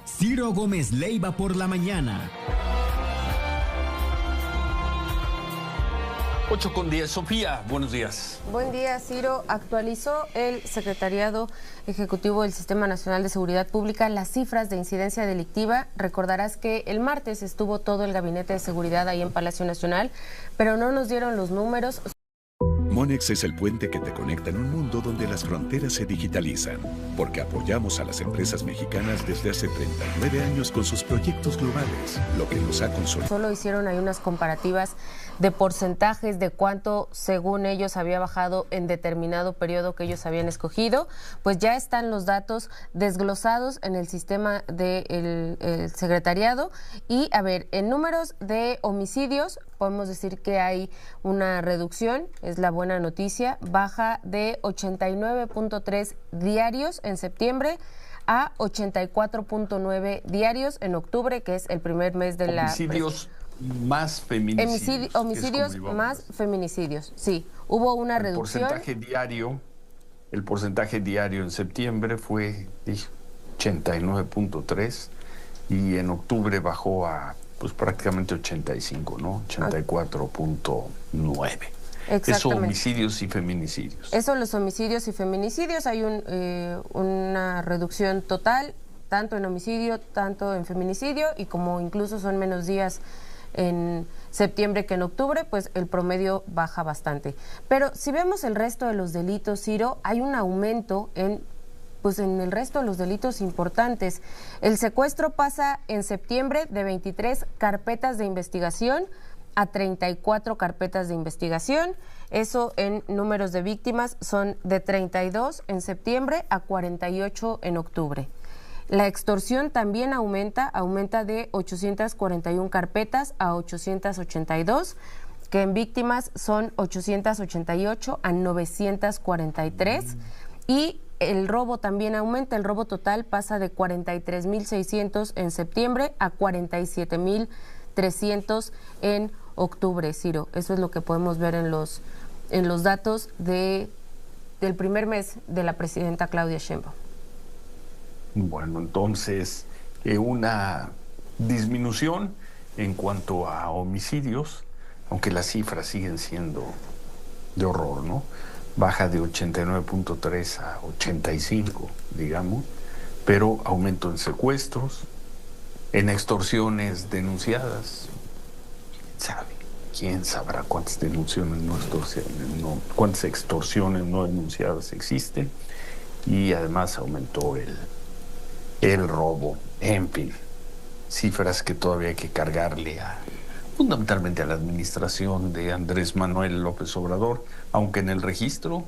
Ciro Gómez Leiva por la mañana. 8:10. Sofía, buenos días. Buen día, Ciro. Actualizó el Secretariado Ejecutivo del Sistema Nacional de Seguridad Pública las cifras de incidencia delictiva. Recordarás que el martes estuvo todo el Gabinete de Seguridad ahí en Palacio Nacional, pero no nos dieron los números. Monex es el puente que te conecta en un mundo donde las fronteras se digitalizan, porque apoyamos a las empresas mexicanas desde hace 39 años con sus proyectos globales, lo que nos ha consolidado. Solo hicieron ahí unas comparativas de porcentajes de cuánto, según ellos, había bajado en determinado periodo que ellos habían escogido. Pues ya están los datos desglosados en el sistema del secretariado. Y, a ver, en números de homicidios, podemos decir que hay una reducción, es la buena noticia, baja de 89.3 diarios en septiembre a 84.9 diarios en octubre, que es el primer mes de la... Homicidios más feminicidios. Homicidios más feminicidios, sí. Hubo una reducción. El porcentaje diario en septiembre fue 89.3 y en octubre bajó a pues prácticamente 85, ¿no? 84.9. Eso homicidios y feminicidios. Eso los homicidios y feminicidios. Hay una reducción total, tanto en homicidio, tanto en feminicidio, y como incluso son menos días en septiembre que en octubre, pues el promedio baja bastante. Pero si vemos el resto de los delitos, Ciro, hay un aumento en el resto de los delitos importantes. El secuestro pasa en septiembre de 23 carpetas de investigación a 34 carpetas de investigación. Eso en números de víctimas son de 32 en septiembre a 48 en octubre. La extorsión también aumenta de 841 carpetas a 882, que en víctimas son 888 a 943. Y el robo también aumenta, el robo total pasa de 43.600 en septiembre a 47.300 en octubre, Ciro. Eso es lo que podemos ver en los datos del primer mes de la presidenta Claudia Sheinbaum. Bueno, entonces, una disminución en cuanto a homicidios, aunque las cifras siguen siendo de horror, ¿no? Baja de 89.3 a 85, digamos, pero aumento en secuestros, en extorsiones denunciadas. ¿Quién sabrá cuántas cuántas extorsiones no denunciadas existen? Y además aumentó el robo. En fin, cifras que todavía hay que cargarle fundamentalmente a la administración de Andrés Manuel López Obrador, aunque en el registro,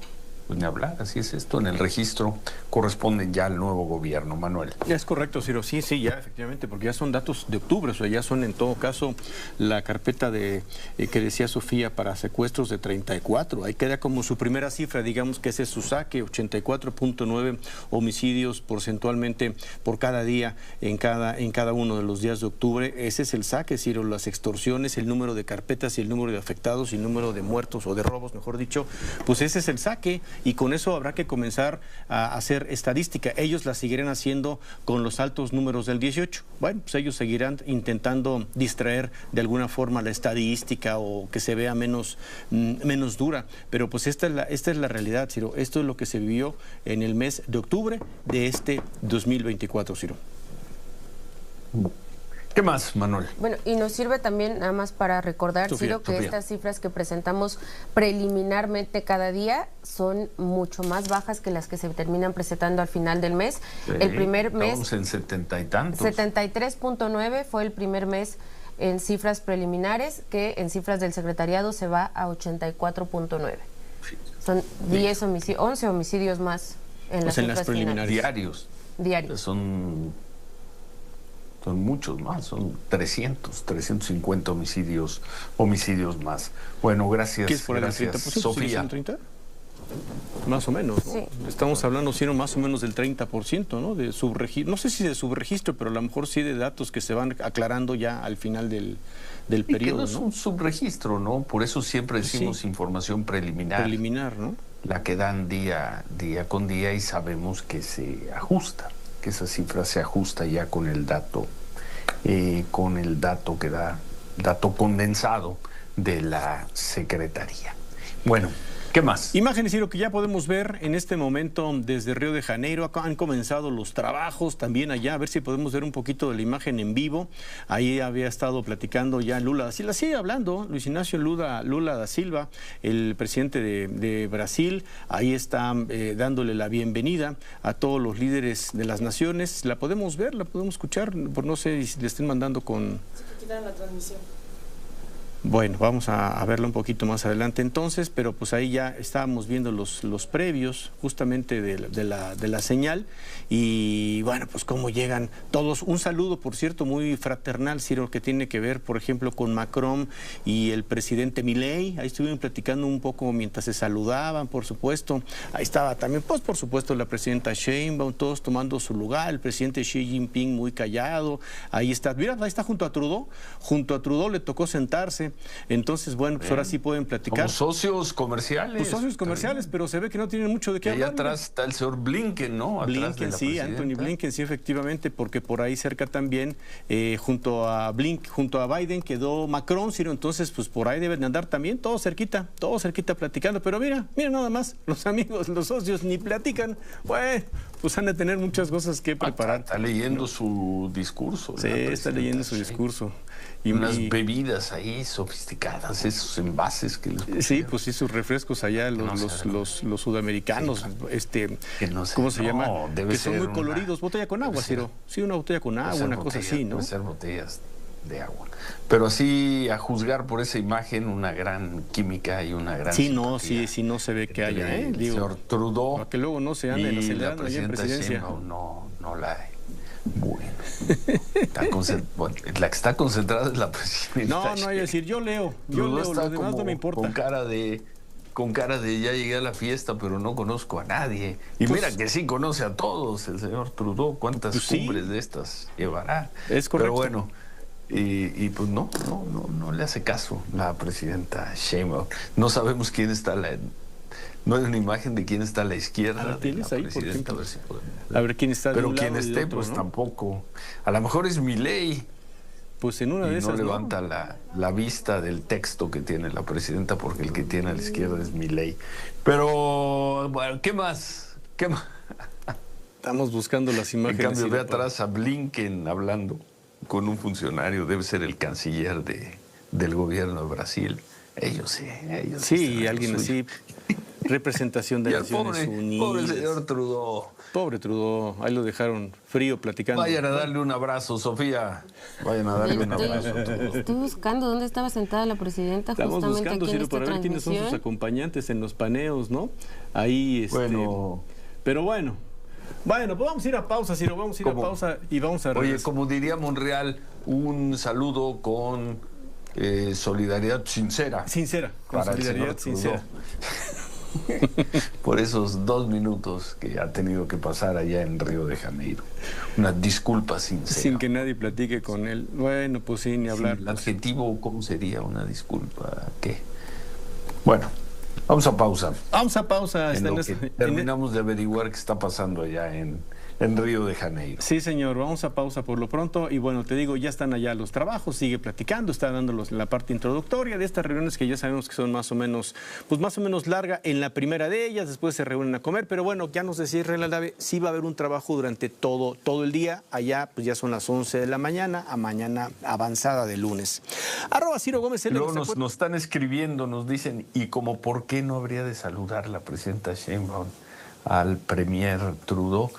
pues ni hablar, así es esto, en el registro corresponden ya al nuevo gobierno, Manuel. Ya es correcto, Ciro, sí, ya efectivamente, porque ya son datos de octubre, o sea, ya son en todo caso la carpeta que decía Sofía para secuestros de 34, ahí queda como su primera cifra, digamos que ese es su saque, 84.9 homicidios porcentualmente por cada día en cada uno de los días de octubre. Ese es el saque, Ciro, las extorsiones, el número de carpetas y el número de afectados y el número de muertos o de robos, mejor dicho, pues ese es el saque. Y con eso habrá que comenzar a hacer estadística. Ellos la seguirán haciendo con los altos números del 18. Bueno, pues ellos seguirán intentando distraer de alguna forma la estadística o que se vea menos dura. Pero pues esta es la realidad, Ciro. Esto es lo que se vivió en el mes de octubre de este 2024, Ciro. ¿Qué más, Manuel? Bueno, y nos sirve también nada más para recordar, Ciro, que estas cifras que presentamos preliminarmente cada día son mucho más bajas que las que se terminan presentando al final del mes. Sí, el primer mes... Estamos en 70 y tantos. 73.9 fue el primer mes en cifras preliminares, que en cifras del secretariado se va a 84.9. Sí. Son 11 homicidios más en las cifras preliminares. Diarios. Son muchos más, son 350 homicidios más. Bueno, gracias. ¿Qué es por gracias, el 30%? Sofía. 30? Más o menos, ¿no? Sí. Estamos hablando, Ciro, más o menos del 30%, ¿no? De subregistro, no sé si de subregistro, pero a lo mejor sí de datos que se van aclarando ya al final del periodo. Que no es un subregistro, ¿no? Por eso siempre decimos información preliminar. Preliminar, ¿no? La que dan día con día y sabemos que se ajusta. que esa cifra se ajusta ya con el dato que da, dato condensado de la Secretaría. Bueno, ¿qué más? Imágenes, Ciro, que ya podemos ver en este momento desde Río de Janeiro. Acá han comenzado los trabajos también allá. A ver si podemos ver un poquito de la imagen en vivo. Ahí había estado platicando ya Lula da Silva. Sigue hablando Luis Ignacio Lula da Silva, el presidente de Brasil. Ahí está dándole la bienvenida a todos los líderes de las naciones. La podemos ver, la podemos escuchar. Por no sé si le estén mandando con... Quitan la transmisión. Bueno, vamos a verlo un poquito más adelante entonces, pero pues ahí ya estábamos viendo los previos justamente de la señal y bueno, pues cómo llegan todos. Un saludo, por cierto, muy fraternal, Ciro, que tiene que ver, por ejemplo, con Macron y el presidente Milei. Ahí estuvieron platicando un poco mientras se saludaban, por supuesto. Ahí estaba también, pues por supuesto, la presidenta Sheinbaum, todos tomando su lugar, el presidente Xi Jinping muy callado. Ahí está, mira, ahí está junto a Trudeau. Junto a Trudeau le tocó sentarse. Entonces, bueno, pues ahora sí pueden platicar. Como socios comerciales. Pues socios comerciales, pero se ve que no tienen mucho de qué hablar. Allá atrás está el señor Blinken, ¿no? Blinken, sí, Anthony Blinken, sí, efectivamente, porque por ahí cerca también, junto a Biden quedó Macron, Ciro, entonces pues por ahí deben de andar también, todos cerquita platicando, pero mira nada más, los amigos, los socios ni platican, bueno, pues han de tener muchas cosas que preparar. Está leyendo su discurso. Sí, está leyendo su discurso. Y unas bebidas ahí sofisticadas, esos envases que les pusieron. Sí, pues sí, sus refrescos allá, los sudamericanos, ¿cómo se llama? Que son muy coloridos, botella con agua, Ciro. Sí, una botella con agua, una cosa así, ¿no? Puede ser botellas de agua. Pero así, a juzgar por esa imagen, una gran química y una gran simpatía. Sí, no se ve que haya, el señor Trudeau. Para que luego no se anden acelerando allá en presidencia. No la hay. Bueno, la que está concentrada es la presidenta. No hay que decir, yo leo, lo demás no me importa. Con cara de ya llegué a la fiesta, pero no conozco a nadie. Y pues, mira que sí conoce a todos el señor Trudeau. ¿Cuántas cumbres de estas llevará? Es correcto. Pero bueno, y pues no le hace caso la presidenta Sheinbaum. No sabemos quién está no hay una imagen de quién está a la izquierda. ¿Tienes ahí, por ejemplo? A ver quién está de pero un quien lado esté, otro, pues ¿no? Tampoco. A lo mejor es Milei. Pues en una de esas no levanta la vista del texto que tiene la presidenta, porque el que tiene a la izquierda es Milei. Pero, bueno, ¿qué más? Estamos buscando las imágenes. En cambio, ve atrás a Blinken hablando con un funcionario, debe ser el canciller del gobierno de Brasil. Ellos sí, alguien así. Representación de Naciones Unidas. Pobre señor Trudeau. Pobre Trudeau, ahí lo dejaron frío platicando. Vayan a darle un abrazo, Sofía. Vayan a darle un abrazo. Estoy buscando dónde estaba sentada la presidenta. Estamos justamente buscando, aquí en Ciro, esta para ver quiénes son sus acompañantes en los paneos, ¿no? Ahí, Bueno. Pero bueno, pues vamos a ir a pausa, Ciro, vamos a ir a pausa y vamos a regresar. Oye, como diría Monreal, un saludo con solidaridad sincera. Con solidaridad sincera. Por esos 2 minutos que ha tenido que pasar allá en Río de Janeiro. Una disculpa sincera. Sin que nadie platique con él. Bueno, pues sí, ni hablar. Sí, el adjetivo, ¿cómo sería una disculpa? ¿Qué? Bueno, vamos a pausa. Terminamos de averiguar qué está pasando allá en Río de Janeiro. Sí, señor, vamos a pausa por lo pronto y bueno, te digo, ya están allá los trabajos, sigue platicando, está dándolos la parte introductoria de estas reuniones que ya sabemos que son más o menos larga en la primera de ellas, después se reúnen a comer, pero bueno, ya nos decía Israel Aldave, sí va a haber un trabajo durante todo el día, allá pues ya son las 11 de la mañana, a mañana avanzada de lunes. @Ciro Gómez. Luego nos están escribiendo, nos dicen, ¿y como por qué no habría de saludar la presidenta Sheinbaum al premier Trudeau?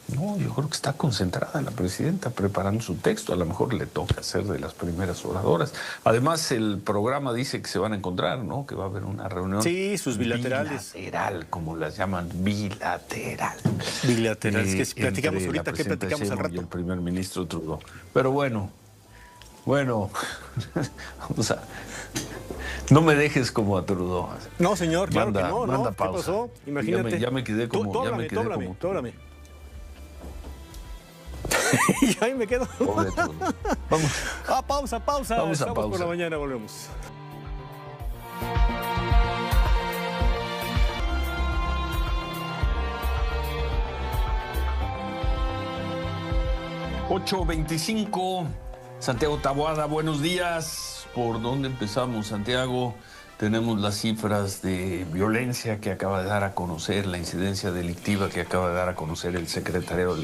No, yo creo que está concentrada la presidenta preparando su texto. A lo mejor le toca ser de las primeras oradoras. Además, el programa dice que se van a encontrar, ¿no? Que va a haber una reunión. Sí, sus bilaterales. Bilateral, como las llaman, bilateral. Bilaterales, que si platicamos ahorita, ¿qué platicamos al rato? Y el primer ministro Trudeau. Pero bueno, vamos a... No me dejes como a Trudeau. No, señor, claro que no. Manda ¿Qué pausa. pasó? Imagínate. Ya me quedé como... Tú háblame. Y ahí me quedo. Pobre Trudeau. Vamos. Pausa. Vamos a Estamos pausa. por la mañana, volvemos. 8:25, Santiago Taboada, buenos días. ¿Por dónde empezamos, Santiago? Tenemos las cifras de violencia que acaba de dar a conocer, la incidencia delictiva que acaba de dar a conocer el secretario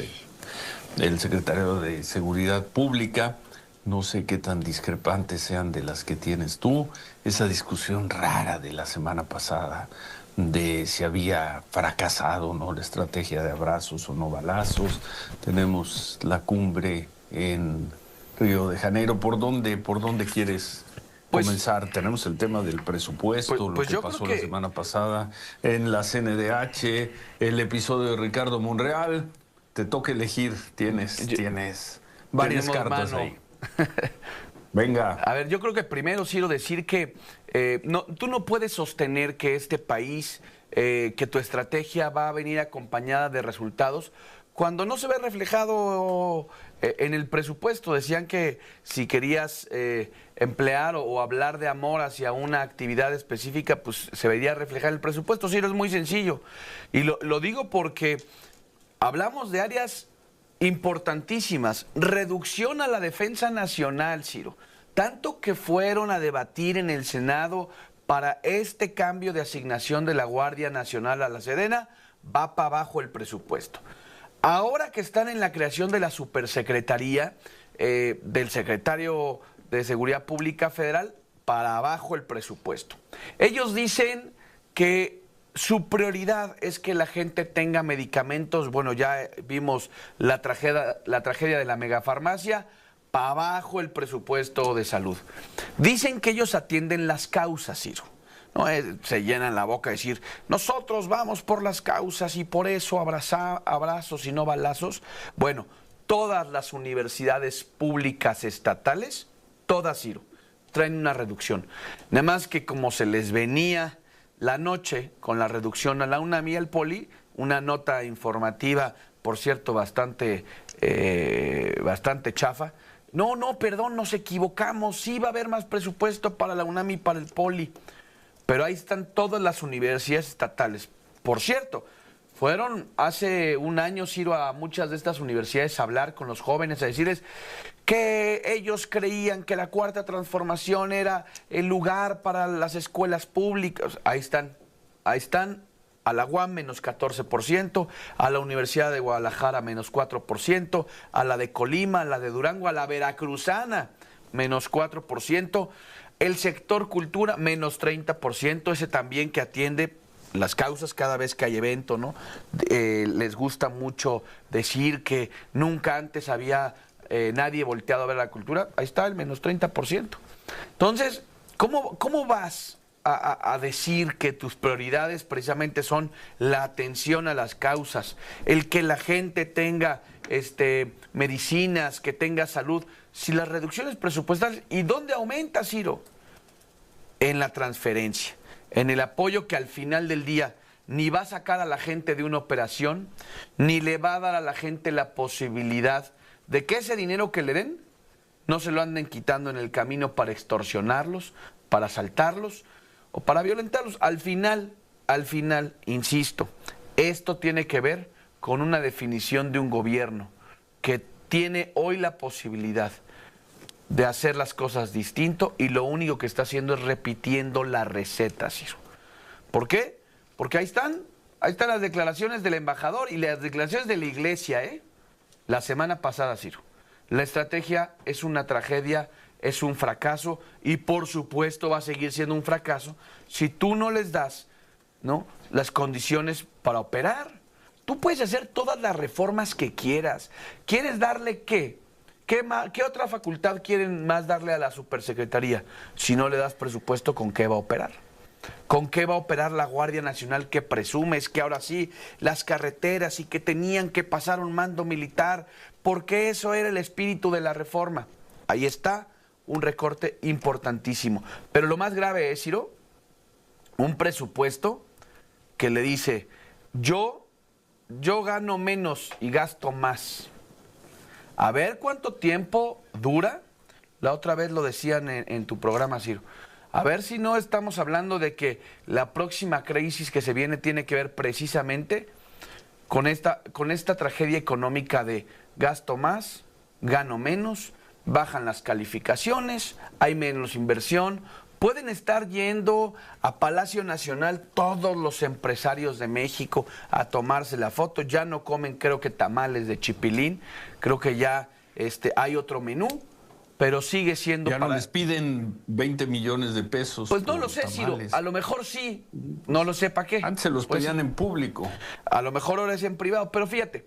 de Seguridad Pública. No sé qué tan discrepantes sean de las que tienes tú. Esa discusión rara de la semana pasada de si había fracasado o no la estrategia de abrazos o no balazos. Tenemos la cumbre en Río de Janeiro. ¿Por dónde quieres comenzar? Tenemos el tema del presupuesto, lo que pasó la semana pasada en la CNDH, el episodio de Ricardo Monreal. Te toca elegir, tienes varias cartas ahí. Venga. A ver, yo creo que primero quiero decir que tú no puedes sostener que este país, que tu estrategia va a venir acompañada de resultados cuando no se ve reflejado en el presupuesto. Decían que si querías emplear o hablar de amor hacia una actividad específica, pues se vería reflejar el presupuesto. Ciro, es muy sencillo. Y lo digo porque hablamos de áreas importantísimas. Reducción a la defensa nacional, Ciro. Tanto que fueron a debatir en el Senado para este cambio de asignación de la Guardia Nacional a la Sedena, va para abajo el presupuesto. Ahora que están en la creación de la supersecretaría del secretario de Seguridad Pública Federal, para abajo el presupuesto. Ellos dicen que su prioridad es que la gente tenga medicamentos. Bueno, ya vimos la tragedia de la megafarmacia, para abajo el presupuesto de salud. Dicen que ellos atienden las causas, Ciro. ¿No? Se llenan la boca de decir, nosotros vamos por las causas y por eso abrazos y no balazos. Bueno, todas las universidades públicas estatales, todas, Ciro, traen una reducción. Nada más que como se les venía la noche con la reducción a la UNAM y al Poli, una nota informativa, por cierto, bastante chafa. No, perdón, nos equivocamos, sí va a haber más presupuesto para la UNAM y para el Poli. Pero ahí están todas las universidades estatales. Por cierto, fueron hace un año, Ciro, a muchas de estas universidades a hablar con los jóvenes, a decirles que ellos creían que la Cuarta Transformación era el lugar para las escuelas públicas. Ahí están. A la UAM menos 14%, a la Universidad de Guadalajara menos 4%, a la de Colima, a la de Durango, a la Veracruzana menos 4%, el sector cultura menos 30%, ese también que atiende las causas cada vez que hay evento, ¿no? Les gusta mucho decir que nunca antes había nadie volteado a ver la cultura. Ahí está el menos 30%. Entonces, ¿cómo vas a decir que tus prioridades precisamente son la atención a las causas, el que la gente tenga medicinas, que tenga salud, si las reducciones presupuestales? ¿Y dónde aumenta, Ciro? En la transferencia, en el apoyo que al final del día ni va a sacar a la gente de una operación, ni le va a dar a la gente la posibilidad de que ese dinero que le den no se lo anden quitando en el camino para extorsionarlos, para asaltarlos o para violentarlos. Al final, insisto, esto tiene que ver con una definición de un gobierno que tiene hoy la posibilidad de hacer las cosas distinto y lo único que está haciendo es repitiendo la receta, Ciro. ¿Por qué? Porque ahí están las declaraciones del embajador y las declaraciones de la iglesia, la semana pasada, Ciro. La estrategia es una tragedia, es un fracaso y por supuesto va a seguir siendo un fracaso si tú no les das, ¿no?, las condiciones para operar. Tú puedes hacer todas las reformas que quieras. ¿Quieres darle qué? ¿Qué otra facultad quieren más darle a la supersecretaría? Si no le das presupuesto, ¿con qué va a operar? ¿Con qué va a operar la Guardia Nacional que presumes que ahora sí las carreteras y que tenían que pasar un mando militar? Porque eso era el espíritu de la reforma. Ahí está un recorte importantísimo. Pero lo más grave es, Ciro, un presupuesto que le dice, yo gano menos y gasto más. A ver cuánto tiempo dura. La otra vez lo decían en tu programa, Ciro. A ver si no estamos hablando de que la próxima crisis que se viene tiene que ver precisamente con esta tragedia económica de gasto más gano menos, bajan las calificaciones, hay menos inversión. Pueden estar yendo a Palacio Nacional todos los empresarios de México a tomarse la foto. Ya no comen, creo que tamales de chipilín. Creo que ya hay otro menú, pero sigue siendo ya no les piden 20 millones de pesos. Pues no lo sé, Ciro. A lo mejor sí. No lo sé para qué. Antes se los pues, pedían en público. A lo mejor ahora es en privado. Pero fíjate,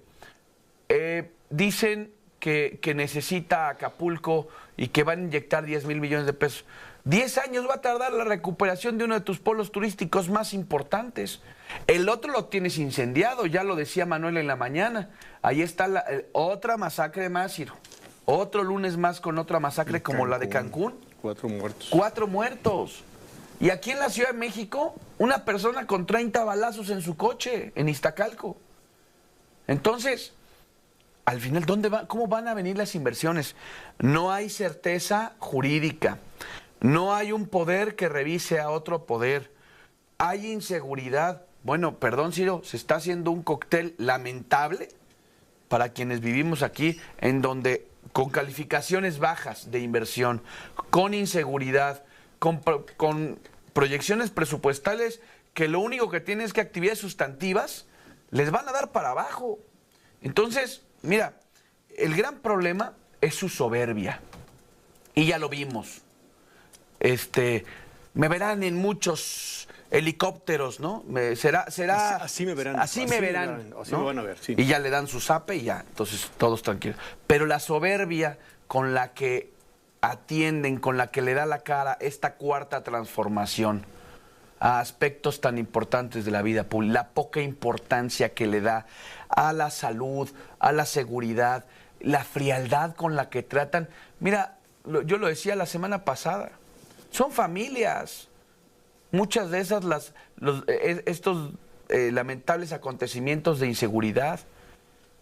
dicen que necesita Acapulco y que van a inyectar 10,000 millones de pesos. 10 años va a tardar la recuperación de uno de tus polos turísticos más importantes. El otro lo tienes incendiado, ya lo decía Manuel en la mañana. Ahí está otra masacre más, Ciro. Otro lunes más con otra masacre como la de Cancún. 4 muertos. 4 muertos. Y aquí en la Ciudad de México, una persona con 30 balazos en su coche, en Iztacalco. Entonces, al final, ¿cómo van a venir las inversiones? No hay certeza jurídica. No hay un poder que revise a otro poder. Hay inseguridad. Bueno, perdón, Ciro, se está haciendo un cóctel lamentable para quienes vivimos aquí, en donde con calificaciones bajas de inversión, con inseguridad, con proyecciones presupuestales que lo único que tienen es que actividades sustantivas les van a dar para abajo. Entonces, mira, el gran problema es su soberbia. Y ya lo vimos. Me verán en muchos helicópteros, ¿no? Así me verán. Así me verán. Así ¿no? me van a ver, sí. Y ya le dan su zape y ya, entonces todos tranquilos. Pero la soberbia con la que atienden, con la que le da la cara esta cuarta transformación a aspectos tan importantes de la vida pública, la poca importancia que le da a la salud, a la seguridad, la frialdad con la que tratan. Mira, yo lo decía la semana pasada, son familias. Muchas de esas, estos lamentables acontecimientos de inseguridad,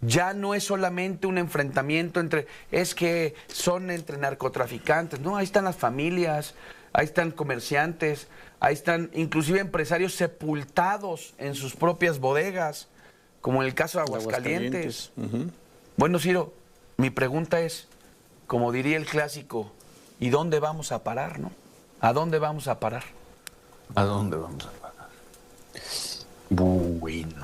ya no es solamente un enfrentamiento es que son entre narcotraficantes. No, ahí están las familias, ahí están comerciantes, ahí están inclusive empresarios sepultados en sus propias bodegas, como en el caso de Aguascalientes. Bueno, Ciro, mi pregunta es, como diría el clásico, ¿y dónde vamos a parar, no? ¿A dónde vamos a parar? ¿A dónde vamos a parar? Bueno.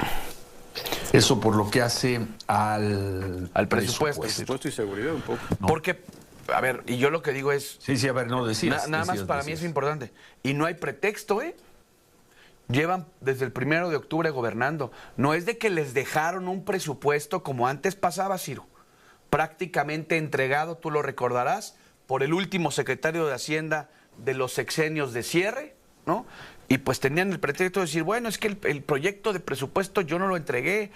Eso por lo que hace al presupuesto. Presupuesto y seguridad un poco. No. Porque, a ver, y yo lo que digo es... Sí, a ver, no decías. Nada más para mí es importante. Y no hay pretexto, ¿eh? Llevan desde el 1 de octubre gobernando. No es de que les dejaron un presupuesto como antes pasaba, Ciro. Prácticamente entregado, tú lo recordarás, por el último secretario de Hacienda de los sexenios de cierre, ¿no? Y pues tenían el pretexto de decir, bueno, es que el proyecto de presupuesto yo no lo entregué,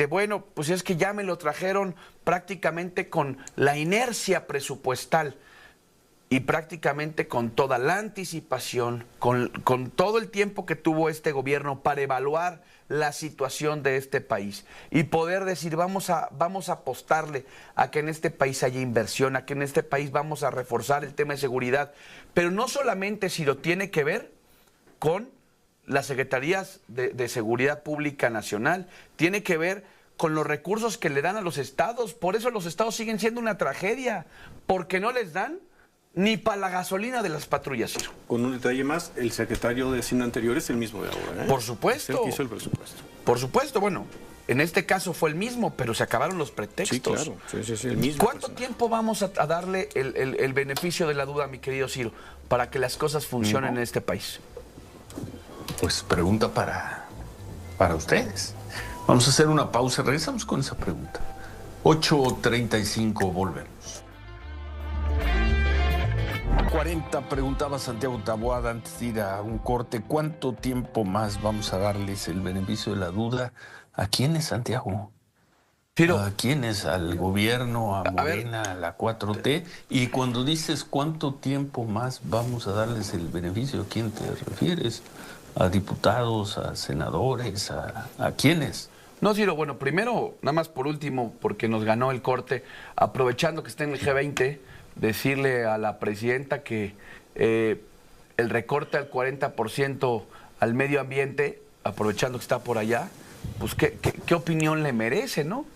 bueno, pues es que ya me lo trajeron prácticamente con la inercia presupuestal y prácticamente con toda la anticipación, con todo el tiempo que tuvo este gobierno para evaluar la situación de este país y poder decir, vamos a apostarle a que en este país haya inversión, a que en este país vamos a reforzar el tema de seguridad, pero no solamente si lo tiene que ver con las secretarías de Seguridad Pública Nacional, tiene que ver con los recursos que le dan a los estados. Por eso los estados siguen siendo una tragedia, porque no les dan ni para la gasolina de las patrullas, Ciro. Con un detalle más, el secretario de Hacienda anterior es el mismo de ahora, ¿eh? Por supuesto. Es el que hizo el presupuesto. Por supuesto, bueno, en este caso fue el mismo, pero se acabaron los pretextos. Sí, claro. Sí, el mismo. ¿Cuánto tiempo vamos a darle el beneficio de la duda, mi querido Ciro, para que las cosas funcionen en este país? Pues pregunta para ustedes. Vamos a hacer una pausa, regresamos con esa pregunta. 8:35, volvemos. 40, preguntaba Santiago Taboada antes de ir a un corte, ¿cuánto tiempo más vamos a darles el beneficio de la duda? ¿A quiénes, Santiago? Ciro, ¿A quiénes? ¿Al gobierno, a Morena, a la 4T? Y cuando dices cuánto tiempo más vamos a darles el beneficio, ¿a quién te refieres? ¿A diputados, a senadores, a quiénes? No, Ciro, bueno, primero, nada más por último, porque nos ganó el corte, aprovechando que está en el G20, decirle a la presidenta que el recorte al 40% al medio ambiente, aprovechando que está por allá, pues qué opinión le merece, ¿no?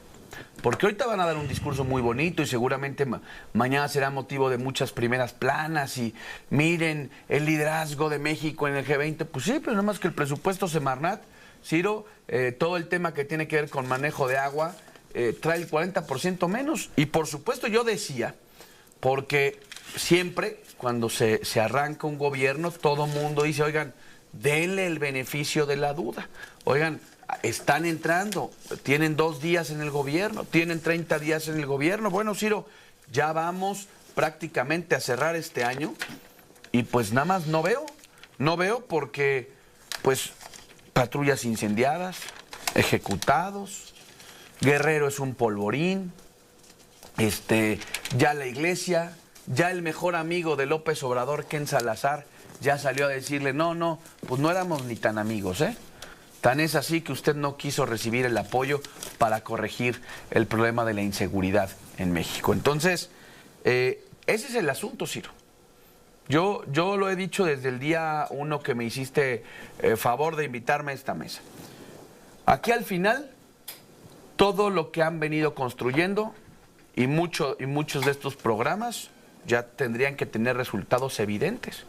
Porque ahorita van a dar un discurso muy bonito y seguramente mañana será motivo de muchas primeras planas y miren el liderazgo de México en el G20. Pues sí, pero nada más que el presupuesto Semarnat, Ciro, todo el tema que tiene que ver con manejo de agua, trae el 40% menos. Y por supuesto yo decía, porque siempre cuando se arranca un gobierno, todo mundo dice, oigan, denle el beneficio de la duda. Oigan, están entrando, tienen 2 días en el gobierno, tienen 30 días en el gobierno. Bueno, Ciro, ya vamos prácticamente a cerrar este año y pues nada más no veo porque pues patrullas incendiadas, ejecutados, Guerrero es un polvorín, ya la iglesia, ya el mejor amigo de López Obrador, Ken Salazar, ya salió a decirle, no, pues no éramos ni tan amigos, ¿eh? Tan es así que usted no quiso recibir el apoyo para corregir el problema de la inseguridad en México. Entonces, ese es el asunto, Ciro. Yo lo he dicho desde el día 1 que me hiciste favor de invitarme a esta mesa. Aquí al final, todo lo que han venido construyendo y muchos de estos programas ya tendrían que tener resultados evidentes.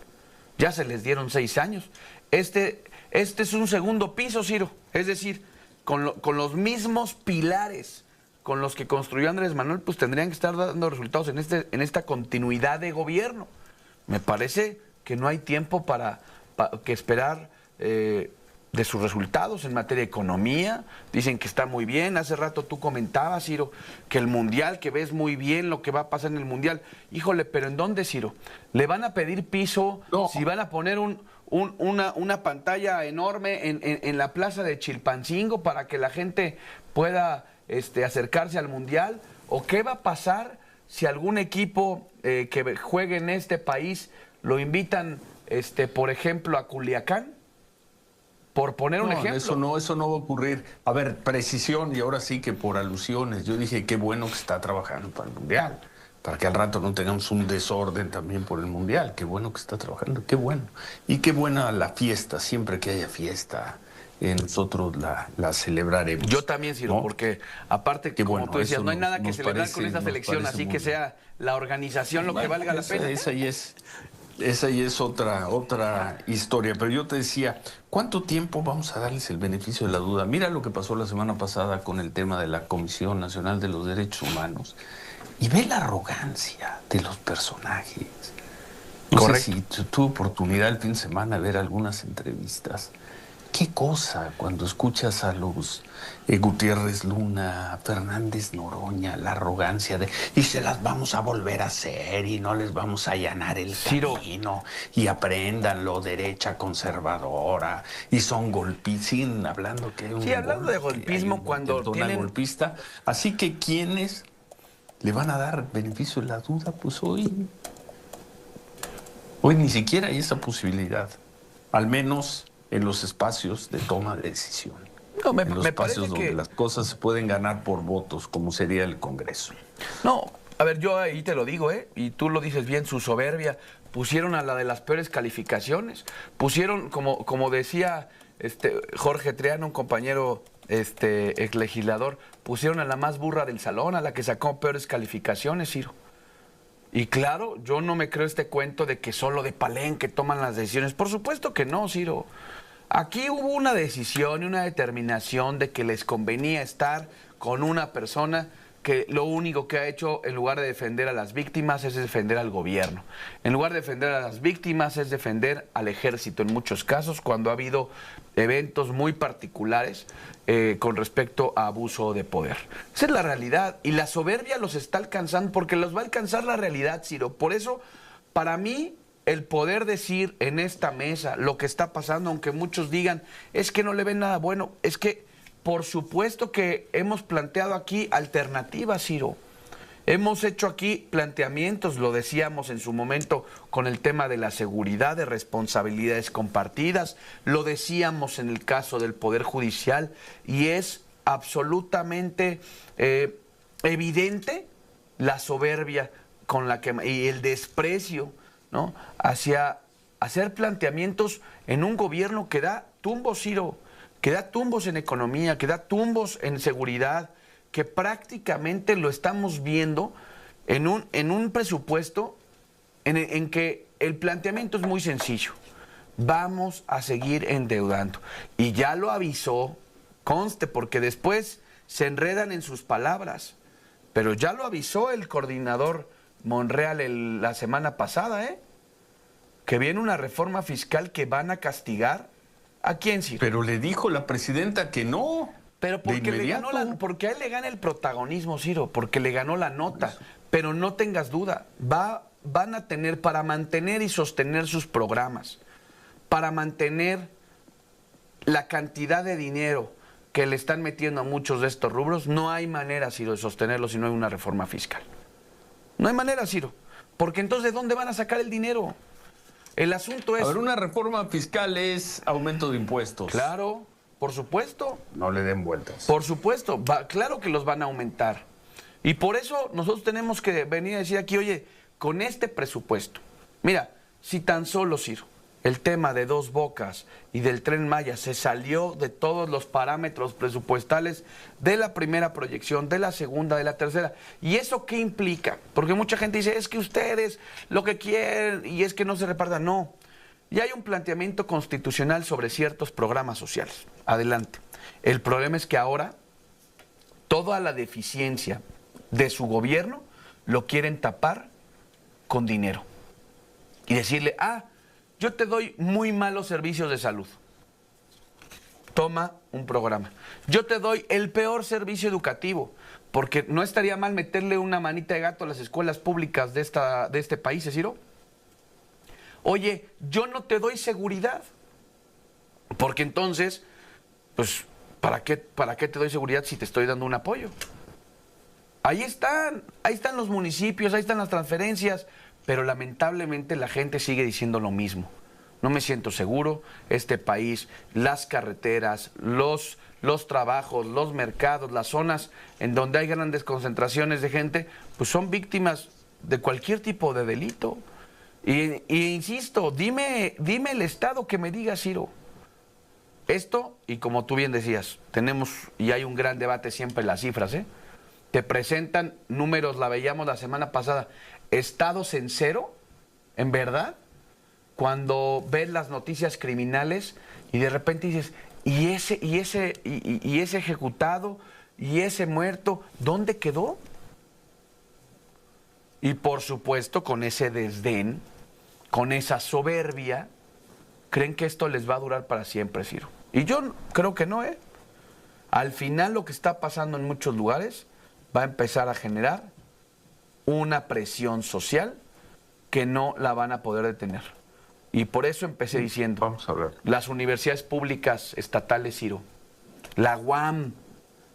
Ya se les dieron 6 años. Este es un segundo piso, Ciro. Es decir, con los mismos pilares con los que construyó Andrés Manuel, pues tendrían que estar dando resultados en esta continuidad de gobierno. Me parece que no hay tiempo para que esperar de sus resultados en materia de economía. Dicen que está muy bien. Hace rato tú comentabas, Ciro, que el Mundial, que ves muy bien lo que va a pasar en el Mundial. Híjole, pero ¿en dónde, Ciro? ¿Le van a pedir piso? No. Si van a poner una pantalla enorme en la plaza de Chilpancingo para que la gente pueda acercarse al Mundial. ¿O qué va a pasar si algún equipo que juegue en este país lo invitan, por ejemplo, a Culiacán? Por poner un ejemplo. Eso no va a ocurrir. A ver, precisión, y ahora sí que por alusiones. Yo dije, qué bueno que está trabajando para el Mundial, para que al rato no tengamos un desorden también por el Mundial. Qué bueno que está trabajando, qué bueno. Y qué buena la fiesta, siempre que haya fiesta, nosotros la celebraremos. Yo también, Ciro, ¿no? Porque aparte, qué como bueno, tú decías, no hay nada que nos celebrar parece, con esta selección, así que sea la organización lo que valga la pena. Esa ya es otra historia, pero yo te decía, ¿cuánto tiempo vamos a darles el beneficio de la duda? Mira lo que pasó la semana pasada con el tema de la Comisión Nacional de los Derechos Humanos y ve la arrogancia de los personajes. No sé si tuve oportunidad el fin de semana de ver algunas entrevistas. Qué cosa cuando escuchas a los Gutiérrez Luna, Fernández Noroña, la arrogancia y se las vamos a volver a hacer y no les vamos a allanar el camino y apréndanlo, derecha conservadora y son golpistas, siguen hablando que hay un hablando de golpismo cuando tienen golpista, así que ¿quiénes le van a dar beneficio de la duda? Pues hoy ni siquiera hay esa posibilidad, al menos en los espacios de toma de decisión. No, en los espacios donde las cosas se pueden ganar por votos, como sería el Congreso. No, a ver, yo ahí te lo digo, y tú lo dices bien, su soberbia. Pusieron a la de las peores calificaciones. Pusieron, como decía Jorge Triano, un compañero ex legislador, pusieron a la más burra del salón, a la que sacó peores calificaciones, Ciro. Y claro, yo no me creo este cuento de que solo de Palenque toman las decisiones. Por supuesto que no, Ciro. Aquí hubo una decisión y una determinación de que les convenía estar con una persona que lo único que ha hecho, en lugar de defender a las víctimas, es defender al gobierno. En lugar de defender a las víctimas, es defender al ejército en muchos casos, cuando ha habido eventos muy particulares con respecto a abuso de poder. Esa es la realidad, y la soberbia los está alcanzando, porque los va a alcanzar la realidad, Ciro. Por eso, para mí, el poder decir en esta mesa lo que está pasando, aunque muchos digan, es que no le ven nada bueno, es que por supuesto que hemos planteado aquí alternativas, Ciro. Hemos hecho aquí planteamientos, lo decíamos en su momento con el tema de la seguridad, de responsabilidades compartidas, lo decíamos en el caso del Poder Judicial, y es absolutamente evidente la soberbia con la que, y el desprecio, ¿no?, hacia hacer planteamientos en un gobierno que da tumbos, Ciro, que da tumbos en economía, que da tumbos en seguridad, que prácticamente lo estamos viendo en un presupuesto en que el planteamiento es muy sencillo. Vamos a seguir endeudando. Y ya lo avisó, conste, porque después se enredan en sus palabras. Pero ya lo avisó el coordinador Monreal la semana pasada, que viene una reforma fiscal que van a castigar. ¿A quién, Ciro? Pero le dijo la presidenta que no. Pero porque porque a él le gana el protagonismo, Ciro, porque le ganó la nota. Pero no tengas duda, van a tener para mantener y sostener sus programas, para mantener la cantidad de dinero que le están metiendo a muchos de estos rubros, no hay manera, Ciro, de sostenerlo si no hay una reforma fiscal. No hay manera, Ciro, porque entonces ¿de dónde van a sacar el dinero? El asunto es... A ver, una reforma fiscal es aumento de impuestos. Claro, por supuesto. No le den vueltas. Por supuesto, claro que los van a aumentar. Y por eso nosotros tenemos que venir a decir aquí, oye, con este presupuesto, mira, si tan solo, Ciro, el tema de Dos Bocas y del Tren Maya se salió de todos los parámetros presupuestales de la primera proyección, de la segunda, de la tercera. ¿Y eso qué implica? Porque mucha gente dice, es que ustedes lo que quieren y es que no se repartan. No, ya hay un planteamiento constitucional sobre ciertos programas sociales. Adelante. El problema es que ahora toda la deficiencia de su gobierno lo quieren tapar con dinero. Y decirle, yo te doy muy malos servicios de salud. Toma un programa. Yo te doy el peor servicio educativo, porque no estaría mal meterle una manita de gato a las escuelas públicas de este país, Ciro. Oye, yo no te doy seguridad, porque entonces, pues, ¿para qué te doy seguridad si te estoy dando un apoyo? Ahí están los municipios, ahí están las transferencias, pero lamentablemente la gente sigue diciendo lo mismo. No me siento seguro, este país, las carreteras, los trabajos, los mercados, las zonas en donde hay grandes concentraciones de gente, pues son víctimas de cualquier tipo de delito. Y insisto, dime el Estado que me diga, Ciro. Esto, y como tú bien decías, tenemos, y hay un gran debate siempre en las cifras, te presentan números, la veíamos la semana pasada, estados en cero, ¿en verdad? Cuando ves las noticias criminales y de repente dices, ¿y ese ejecutado? ¿Y ese muerto? ¿Dónde quedó? Y por supuesto, con ese desdén, con esa soberbia, creen que esto les va a durar para siempre, Ciro. Y yo creo que no, Al final lo que está pasando en muchos lugares va a empezar a generar una presión social que no la van a poder detener. Y por eso empecé diciendo, vamos a ver, las universidades públicas estatales, Ciro, la UAM,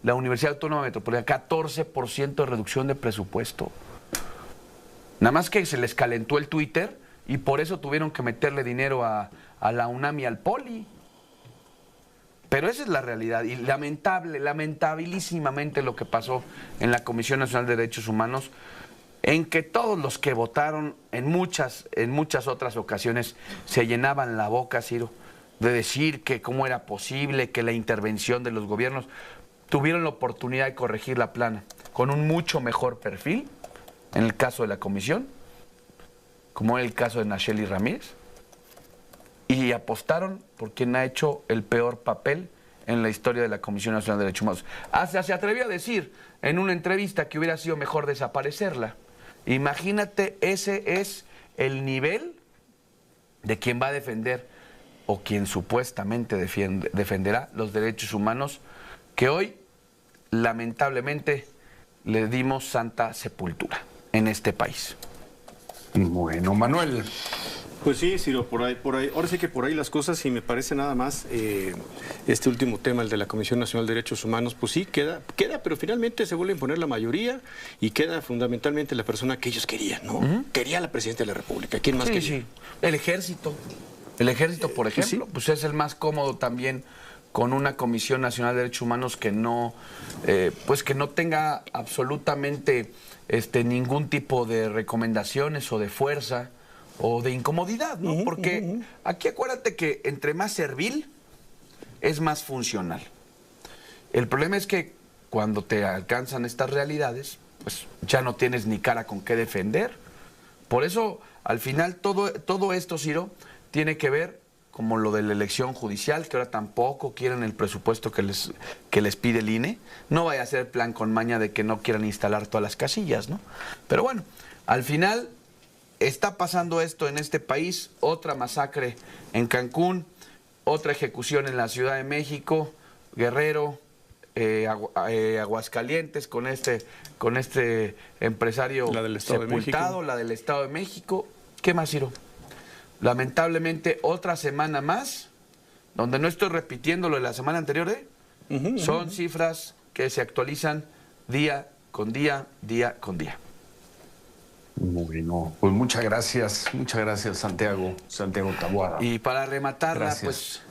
la Universidad Autónoma Metropolitana, 14% de reducción de presupuesto. Nada más que se les calentó el Twitter y por eso tuvieron que meterle dinero a la UNAM y al Poli. Pero esa es la realidad y lamentabilísimamente lo que pasó en la Comisión Nacional de Derechos Humanos, en que todos los que votaron en muchas otras ocasiones se llenaban la boca, Ciro, de decir que cómo era posible que la intervención de los gobiernos tuvieron la oportunidad de corregir la plana con un mucho mejor perfil, en el caso de la comisión, como en el caso de Nacheli Ramírez, y apostaron por quien ha hecho el peor papel en la historia de la Comisión Nacional de Derechos Humanos. Hasta se atrevió a decir en una entrevista que hubiera sido mejor desaparecerla. Imagínate, ese es el nivel de quien va a defender o quien supuestamente defenderá los derechos humanos que hoy, lamentablemente, le dimos santa sepultura en este país. Bueno, Manuel. Pues sí, Ciro, por ahí. Ahora sí que por ahí las cosas, y me parece nada más este último tema, el de la Comisión Nacional de Derechos Humanos, pues sí, queda, pero finalmente se vuelve a imponer la mayoría y queda fundamentalmente la persona que ellos querían, ¿no? Quería la Presidenta de la República. ¿Quién más quería? Sí. El Ejército. El Ejército, por ejemplo, pues es el más cómodo también con una Comisión Nacional de Derechos Humanos que no, que no tenga absolutamente ningún tipo de recomendaciones o de fuerza o de incomodidad, ¿no? Porque aquí acuérdate que entre más servil es más funcional. El problema es que cuando te alcanzan estas realidades, pues ya no tienes ni cara con qué defender. Por eso, al final, todo esto, Ciro, tiene que ver como lo de la elección judicial, que ahora tampoco quieren el presupuesto que les pide el INE. No vaya a ser plan con maña de que no quieran instalar todas las casillas, ¿no? Pero bueno, al final está pasando esto en este país, otra masacre en Cancún, otra ejecución en la Ciudad de México, Guerrero, Aguascalientes con este empresario la del Estado sepultado, de México. La del Estado de México. ¿Qué más, Ciro? Lamentablemente, otra semana más, donde no estoy repitiendo lo de la semana anterior, son cifras que se actualizan día con día, día con día. Bueno, pues muchas gracias Santiago Taboada. Y para rematarla, Gracias.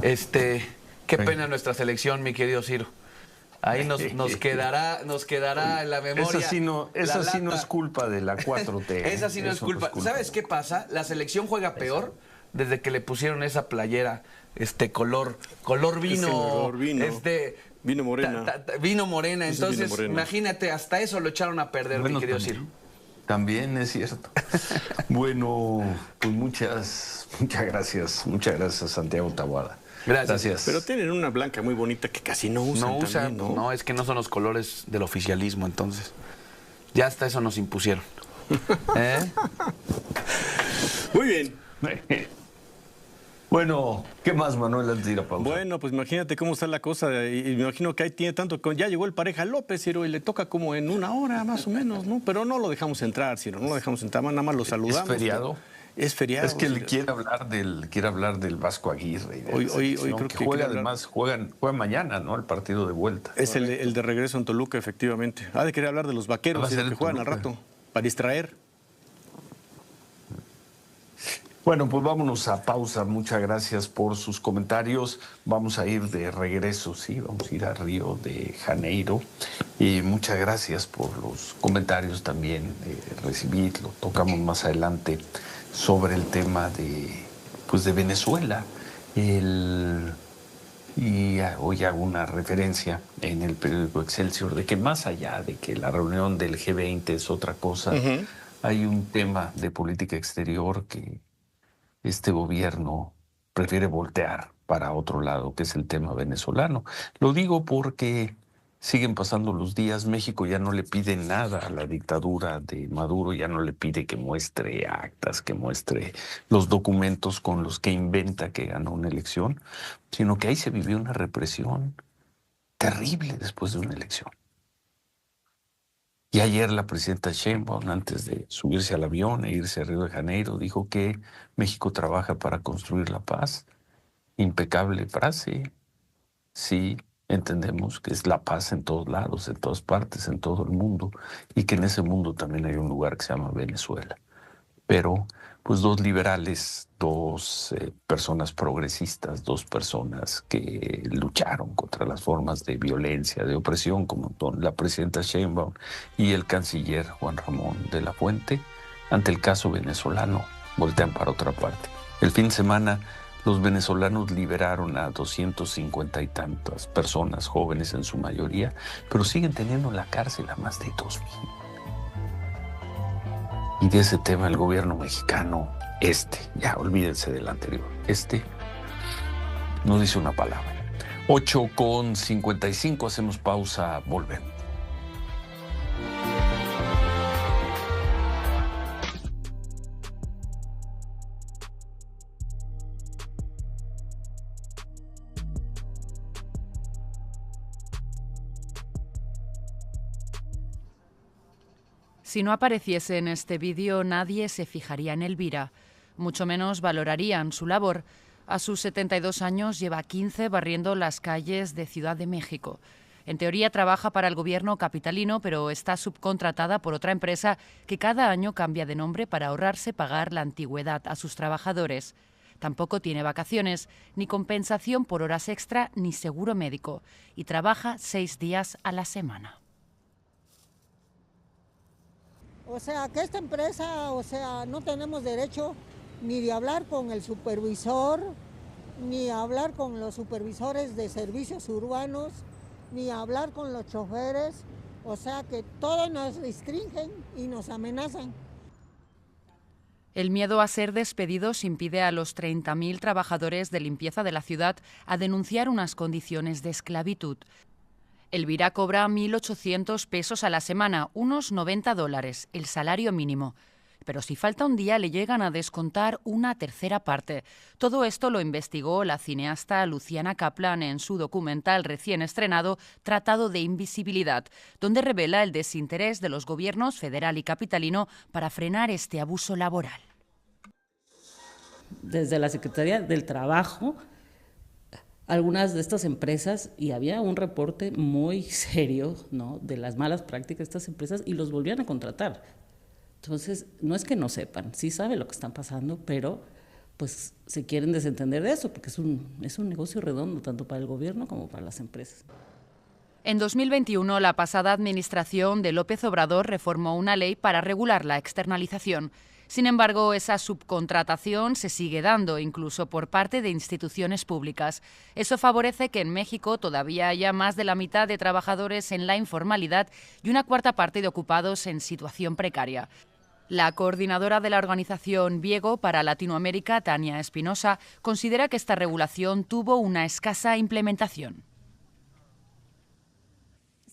pues, qué pena nuestra selección, mi querido Ciro. Ahí nos quedará en la memoria. Esa sí no es culpa de la 4T. Esa sí no es culpa. ¿Sabes qué pasa? La selección juega peor desde que le pusieron esa playera, color vino. Vino morena. Vino morena. Entonces, vino morena. Imagínate, hasta eso lo echaron a perder, mi querido Ciro. También es cierto. Bueno, pues muchas gracias Santiago Taboada. Gracias. Pero tienen una blanca muy bonita que casi no usan. No, es que no son los colores del oficialismo, entonces. Ya hasta eso nos impusieron. Muy bien. Bueno, ¿qué más, Manuel, antes de ir a pausa? Bueno, pues imagínate cómo está la cosa. Y me imagino que ahí tiene tanto. Ya llegó el pareja López, Ciro, y le toca como en una hora, más o menos, ¿no? Pero no lo dejamos entrar, Ciro, no lo dejamos entrar, nada más lo saludamos. ¿Es feriado? Es feriado. Es que él quiere hablar del Vasco Aguirre. Hoy creo que juega, además, juega mañana, ¿no? El partido de vuelta. Es el de regreso en Toluca, efectivamente. Ha de querer hablar de los vaqueros que juegan al rato, para distraer. Bueno, pues vámonos a pausa. Muchas gracias por sus comentarios. Vamos a ir de regreso, sí, vamos a ir a Río de Janeiro. Y muchas gracias por los comentarios también. Recibí, lo tocamos más adelante, sobre el tema de Venezuela. Y hoy hago una referencia en el periódico Excelsior de que más allá de que la reunión del G20 es otra cosa, hay un tema de política exterior que este gobierno prefiere voltear para otro lado, que es el tema venezolano. Lo digo porque siguen pasando los días, México ya no le pide nada a la dictadura de Maduro, ya no le pide que muestre actas, que muestre los documentos con los que inventa que ganó una elección, sino que ahí se vivió una represión terrible después de una elección. Y ayer la presidenta Sheinbaum, antes de subirse al avión e irse a Río de Janeiro, dijo que México trabaja para construir la paz. Impecable frase. Sí, entendemos que es la paz en todos lados, en todas partes, en todo el mundo, y que en ese mundo también hay un lugar que se llama Venezuela. Pero, pues, dos liberales, dos personas progresistas, dos personas que lucharon contra las formas de violencia, de opresión, como la presidenta Sheinbaum y el canciller Juan Ramón de la Fuente, ante el caso venezolano, voltean para otra parte. El fin de semana, los venezolanos liberaron a 250 y tantas personas, jóvenes en su mayoría, pero siguen teniendo en la cárcel a más de 2,000. Y de ese tema el gobierno mexicano, ya olvídense del anterior, no dice una palabra. 8:55, hacemos pausa, volvemos. Si no apareciese en este vídeo, nadie se fijaría en Elvira, mucho menos valorarían su labor. A sus 72 años lleva 15 barriendo las calles de Ciudad de México. En teoría trabaja para el gobierno capitalino, pero está subcontratada por otra empresa que cada año cambia de nombre para ahorrarse pagar la antigüedad a sus trabajadores. Tampoco tiene vacaciones, ni compensación por horas extra, ni seguro médico, y trabaja 6 días a la semana. O sea, que esta empresa, no tenemos derecho ni de hablar con el supervisor, ni hablar con los supervisores de servicios urbanos, ni hablar con los choferes, o sea que todos nos restringen y nos amenazan. El miedo a ser despedidos impide a los 30.000 trabajadores de limpieza de la ciudad a denunciar unas condiciones de esclavitud. Elvira cobra 1.800 pesos a la semana, unos $90, el salario mínimo. Pero si falta un día le llegan a descontar una tercera parte. Todo esto lo investigó la cineasta Luciana Kaplan en su documental recién estrenado Tratado de Invisibilidad, donde revela el desinterés de los gobiernos federal y capitalino para frenar este abuso laboral. Desde la Secretaría del Trabajo, algunas de estas empresas, y había un reporte muy serio, ¿no?, de las malas prácticas de estas empresas, y los volvían a contratar. Entonces, no es que no sepan, sí saben lo que están pasando, pero pues se quieren desentender de eso, porque es un negocio redondo tanto para el gobierno como para las empresas. En 2021, la pasada administración de López Obrador reformó una ley para regular la externalización. Sin embargo, esa subcontratación se sigue dando, incluso por parte de instituciones públicas. Eso favorece que en México todavía haya más de la mitad de trabajadores en la informalidad y una cuarta parte de ocupados en situación precaria. La coordinadora de la organización Viego para Latinoamérica, Tania Espinosa, considera que esta regulación tuvo una escasa implementación.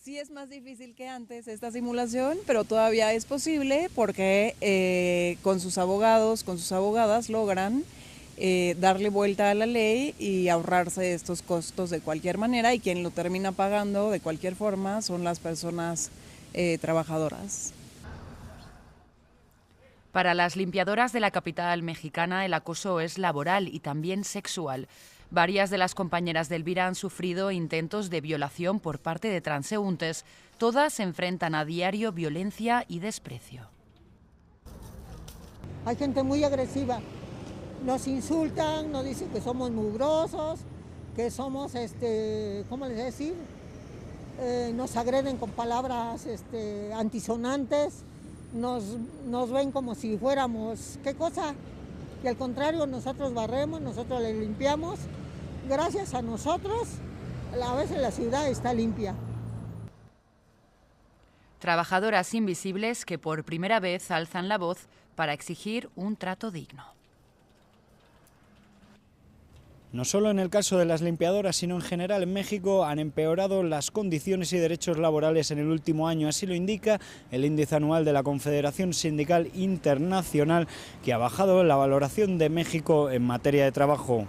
Sí es más difícil que antes esta simulación, pero todavía es posible porque con sus abogados, con sus abogadas logran darle vuelta a la ley y ahorrarse estos costos de cualquier manera, y quien lo termina pagando de cualquier forma son las personas trabajadoras. Para las limpiadoras de la capital mexicana, el acoso es laboral y también sexual. Varias de las compañeras de Elvira han sufrido intentos de violación por parte de transeúntes. Todas se enfrentan a diario violencia y desprecio. Hay gente muy agresiva. Nos insultan, nos dicen que somos mugrosos, que somos, ¿cómo les decir? Nos agreden con palabras antisonantes. Nos ven como si fuéramos, ¿qué cosa? Y al contrario, nosotros barremos, nosotros le limpiamos. Gracias a nosotros, a veces la ciudad está limpia. Trabajadoras invisibles que por primera vez alzan la voz para exigir un trato digno. No solo en el caso de las limpiadoras, sino en general en México han empeorado las condiciones y derechos laborales en el último año. Así lo indica el índice anual de la Confederación Sindical Internacional, que ha bajado la valoración de México en materia de trabajo.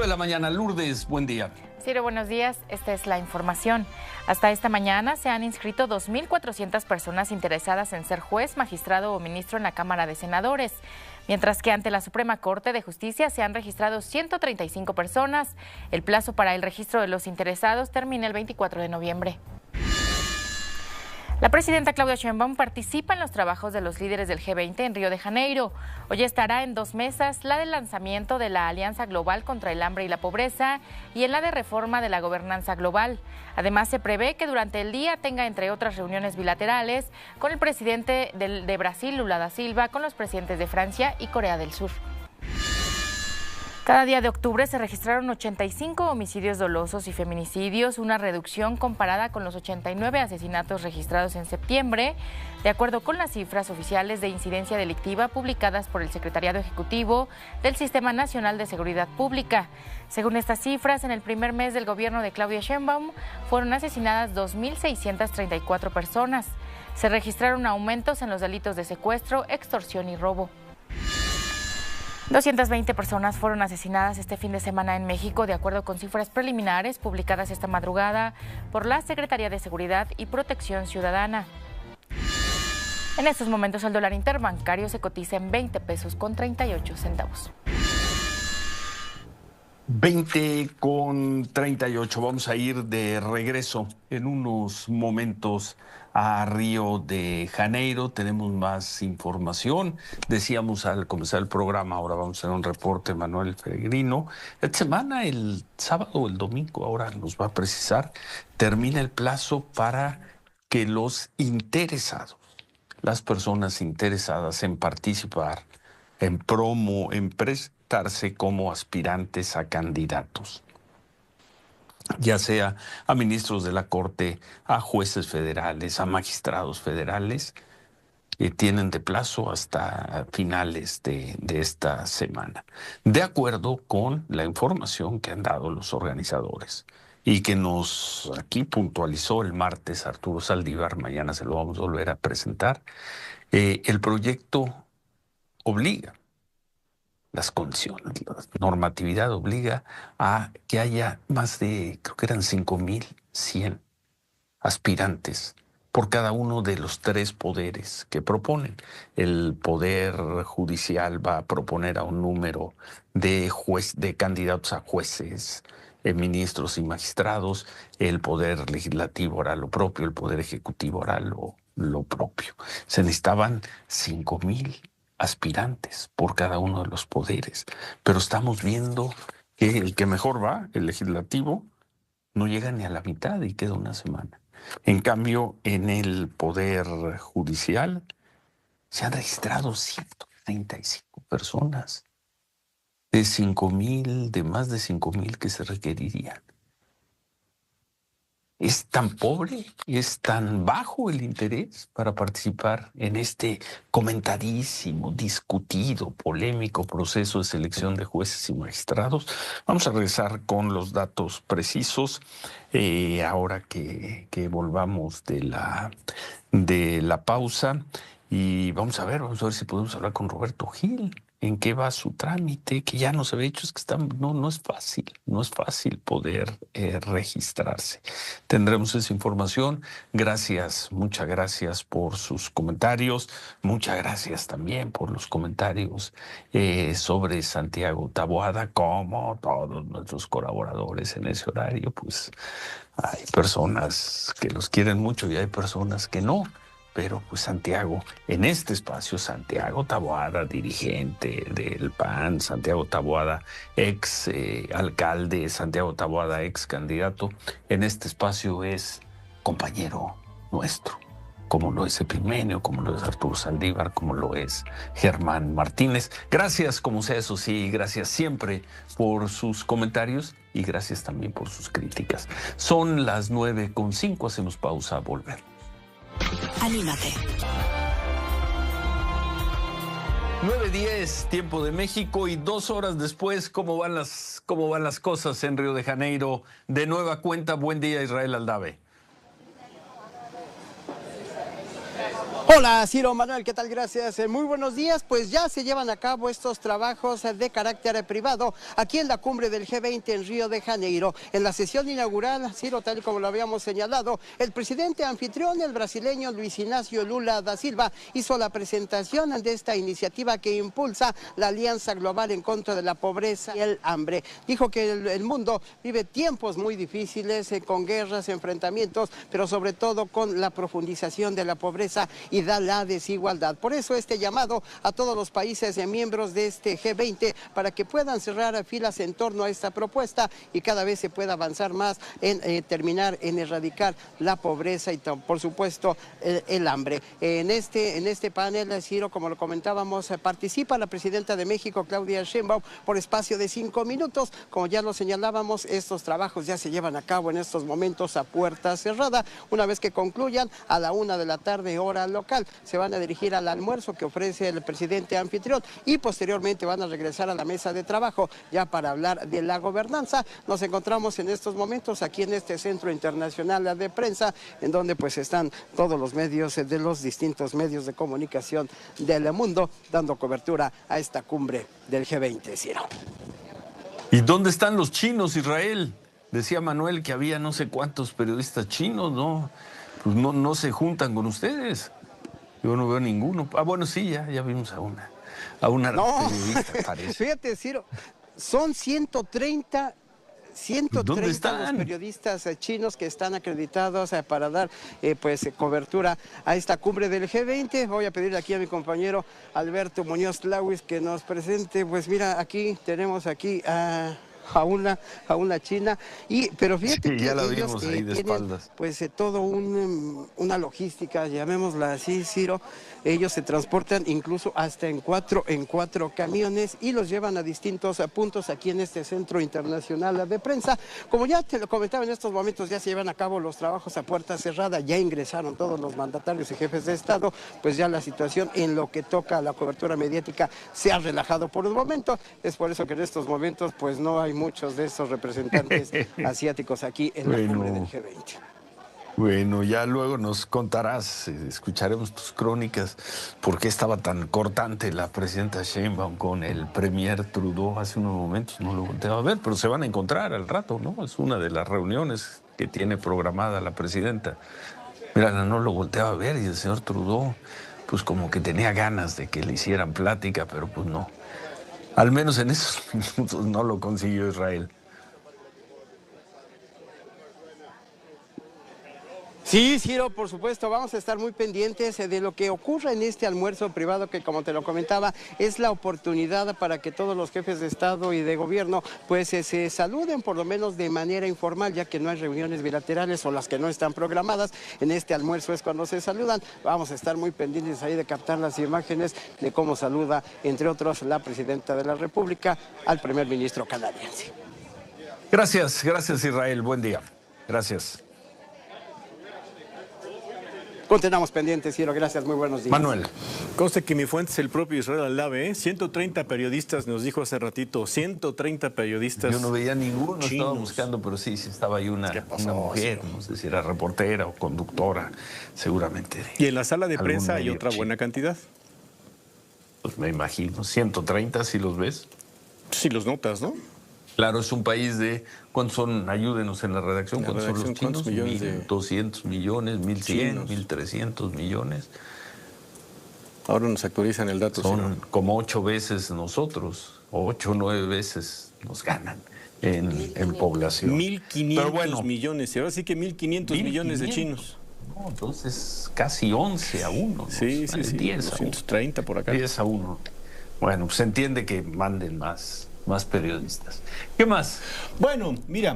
De la mañana, Lourdes, buen día. Ciro, buenos días. Esta es la información. Hasta esta mañana se han inscrito 2.400 personas interesadas en ser juez, magistrado o ministro en la Cámara de Senadores, mientras que ante la Suprema Corte de Justicia se han registrado 135 personas. El plazo para el registro de los interesados termina el 24 de noviembre. La presidenta Claudia Sheinbaum participa en los trabajos de los líderes del G20 en Río de Janeiro. Hoy estará en 2 mesas, la del lanzamiento de la Alianza Global contra el Hambre y la Pobreza y en la de reforma de la gobernanza global. Además, se prevé que durante el día tenga, entre otras reuniones bilaterales, con el presidente de Brasil, Lula da Silva, con los presidentes de Francia y Corea del Sur. Cada día de octubre se registraron 85 homicidios dolosos y feminicidios, una reducción comparada con los 89 asesinatos registrados en septiembre, de acuerdo con las cifras oficiales de incidencia delictiva publicadas por el Secretariado Ejecutivo del Sistema Nacional de Seguridad Pública. Según estas cifras, en el primer mes del gobierno de Claudia Sheinbaum fueron asesinadas 2.634 personas. Se registraron aumentos en los delitos de secuestro, extorsión y robo. 220 personas fueron asesinadas este fin de semana en México, de acuerdo con cifras preliminares publicadas esta madrugada por la Secretaría de Seguridad y Protección Ciudadana. En estos momentos el dólar interbancario se cotiza en 20 pesos con 38 centavos. 20:38. Vamos a ir de regreso en unos momentos a Río de Janeiro. Tenemos más información. Decíamos al comenzar el programa, ahora vamos a hacer un reporte, Manuel Peregrino. Esta semana, el sábado o el domingo, ahora nos va a precisar, termina el plazo para que los interesados, las personas interesadas en participar, en presentarse como aspirantes a candidatos, ya sea a ministros de la Corte, a jueces federales, a magistrados federales, tienen de plazo hasta finales de esta semana, de acuerdo con la información que han dado los organizadores y que nos aquí puntualizó el martes Arturo Saldívar. Mañana se lo vamos a volver a presentar. El proyecto obliga, las condiciones, la normatividad obliga a que haya más de, creo que eran 5,100 aspirantes por cada uno de los 3 poderes que proponen. El Poder Judicial va a proponer a un número de candidatos a jueces, ministros y magistrados. El Poder Legislativo hará lo propio, el Poder Ejecutivo hará lo propio. Se necesitaban 5,000 aspirantes por cada uno de los poderes, pero estamos viendo que el que mejor va, el legislativo, no llega ni a la mitad y queda una semana. En cambio, en el Poder Judicial se han registrado 135 personas de 5,000, de más de 5,000 que se requerirían. Es tan pobre, es tan bajo el interés para participar en este comentadísimo, discutido, polémico proceso de selección de jueces y magistrados. Vamos a regresar con los datos precisos ahora que volvamos de la pausa, y vamos a ver si podemos hablar con Roberto Gil. ¿En qué va su trámite? Que ya no se había hecho, es que no es fácil poder registrarse. Tendremos esa información. Gracias, muchas gracias por sus comentarios. Muchas gracias también por los comentarios sobre Santiago Taboada, como todos nuestros colaboradores en ese horario. Pues hay personas que los quieren mucho y hay personas que no. Pero pues Santiago, en este espacio, Santiago Taboada, dirigente del PAN, Santiago Taboada, ex alcalde, Santiago Taboada, ex candidato, en este espacio es compañero nuestro, como lo es Epigmenio, como lo es Arturo Saldívar, como lo es Germán Martínez. Gracias, como sea, eso sí, gracias siempre por sus comentarios y gracias también por sus críticas. Son las 9:05, hacemos pausa, volver. Anímate. 9:10, tiempo de México, y 2 horas después, ¿cómo van las cosas en Río de Janeiro? De nueva cuenta, buen día, Israel Aldave. Hola, Ciro, Manuel, ¿qué tal? Gracias. Muy buenos días. Pues ya se llevan a cabo estos trabajos de carácter privado aquí en la cumbre del G20 en Río de Janeiro. En la sesión inaugural, Ciro, tal como lo habíamos señalado, el presidente anfitrión, el brasileño Luis Ignacio Lula da Silva, hizo la presentación de esta iniciativa que impulsa la Alianza Global en contra de la pobreza y el hambre. Dijo que el mundo vive tiempos muy difíciles, con guerras, enfrentamientos, pero sobre todo con la profundización de la pobreza y da la desigualdad. Por eso este llamado a todos los países miembros de este G20 para que puedan cerrar filas en torno a esta propuesta y cada vez se pueda avanzar más en terminar, en erradicar la pobreza y por supuesto el hambre. En este panel, Ciro, como lo comentábamos, participa la presidenta de México, Claudia Sheinbaum, por espacio de 5 minutos. Como ya lo señalábamos, estos trabajos ya se llevan a cabo en estos momentos a puerta cerrada. Una vez que concluyan, a la 1 de la tarde, hora local, se van a dirigir al almuerzo que ofrece el presidente anfitrión y posteriormente van a regresar a la mesa de trabajo ya para hablar de la gobernanza. Nos encontramos en estos momentos aquí en este Centro Internacional de Prensa, en donde pues están todos los medios de los distintos medios de comunicación del mundo dando cobertura a esta cumbre del G20, Ciro. ¿Y dónde están los chinos, Israel? Decía Manuel que había no sé cuántos periodistas chinos, ¿no? Pues no se juntan con ustedes. Yo no veo ninguno. Ah, bueno, sí, ya vimos a una periodista, parece. Fíjate, Ciro, son 130 los periodistas chinos que están acreditados para dar cobertura a esta cumbre del G20. Voy a pedirle aquí a mi compañero Alberto Muñoz Tlawis que nos presente. Pues mira, aquí tenemos a una china, pero fíjate que ya la ellos vimos ahí de tienen espaldas. todo una logística, llamémosla así, Ciro. Ellos se transportan incluso hasta en cuatro camiones y los llevan a distintos puntos aquí en este Centro Internacional de Prensa. Como ya te lo comentaba, en estos momentos ya se llevan a cabo los trabajos a puerta cerrada, ya ingresaron todos los mandatarios y jefes de Estado, pues ya la situación en lo que toca a la cobertura mediática se ha relajado por un momento. Es por eso que en estos momentos pues no hay muchos de estos representantes asiáticos aquí en la cumbre del G20. Bueno, ya luego nos contarás, escucharemos tus crónicas, por qué estaba tan cortante la presidenta Sheinbaum con el premier Trudeau hace unos momentos. No lo volteaba a ver, pero se van a encontrar al rato, ¿no? Es una de las reuniones que tiene programada la presidenta. Mira, no lo volteaba a ver y el señor Trudeau, pues como que tenía ganas de que le hicieran plática, pero pues no. Al menos en esos minutos no lo consiguió Israel. Sí, Ciro, por supuesto, vamos a estar muy pendientes de lo que ocurra en este almuerzo privado que, como te lo comentaba, es la oportunidad para que todos los jefes de Estado y de Gobierno pues se saluden por lo menos de manera informal, ya que no hay reuniones bilaterales o las que no están programadas. En este almuerzo es cuando se saludan. Vamos a estar muy pendientes ahí de captar las imágenes de cómo saluda, entre otros, la presidenta de la República al primer ministro canadiense. Gracias Israel, buen día. Gracias. Continuamos pendientes, Ciro, gracias, muy buenos días. Manuel. Conste que mi fuente es el propio Israel Aldave, 130 periodistas, nos dijo hace ratito, 130 periodistas. Yo no veía ninguno, chinos. Estaba buscando, pero sí estaba ahí una mujer, no sé si era reportera o conductora, seguramente. Y en la sala de prensa hay otra buena cantidad. Pues me imagino, 130, si los ves. Si los notas, ¿no? Claro, es un país de... ¿Cuántos son? Ayúdenos en la redacción. ¿Cuántos son los chinos? Millones 1.200 millones, 1.100, 1.300 millones. Ahora nos actualizan el dato. Son como 8 veces nosotros, 8 o 9 veces nos ganan en población. 1.500 millones, y ahora sí que 1.500 millones de chinos. No, entonces casi 11 a 1. ¿no? Sí, 10 a 1. 130 por acá. 10 a 1. Bueno, pues se entiende que manden más periodistas. ¿Qué más? Bueno, mira,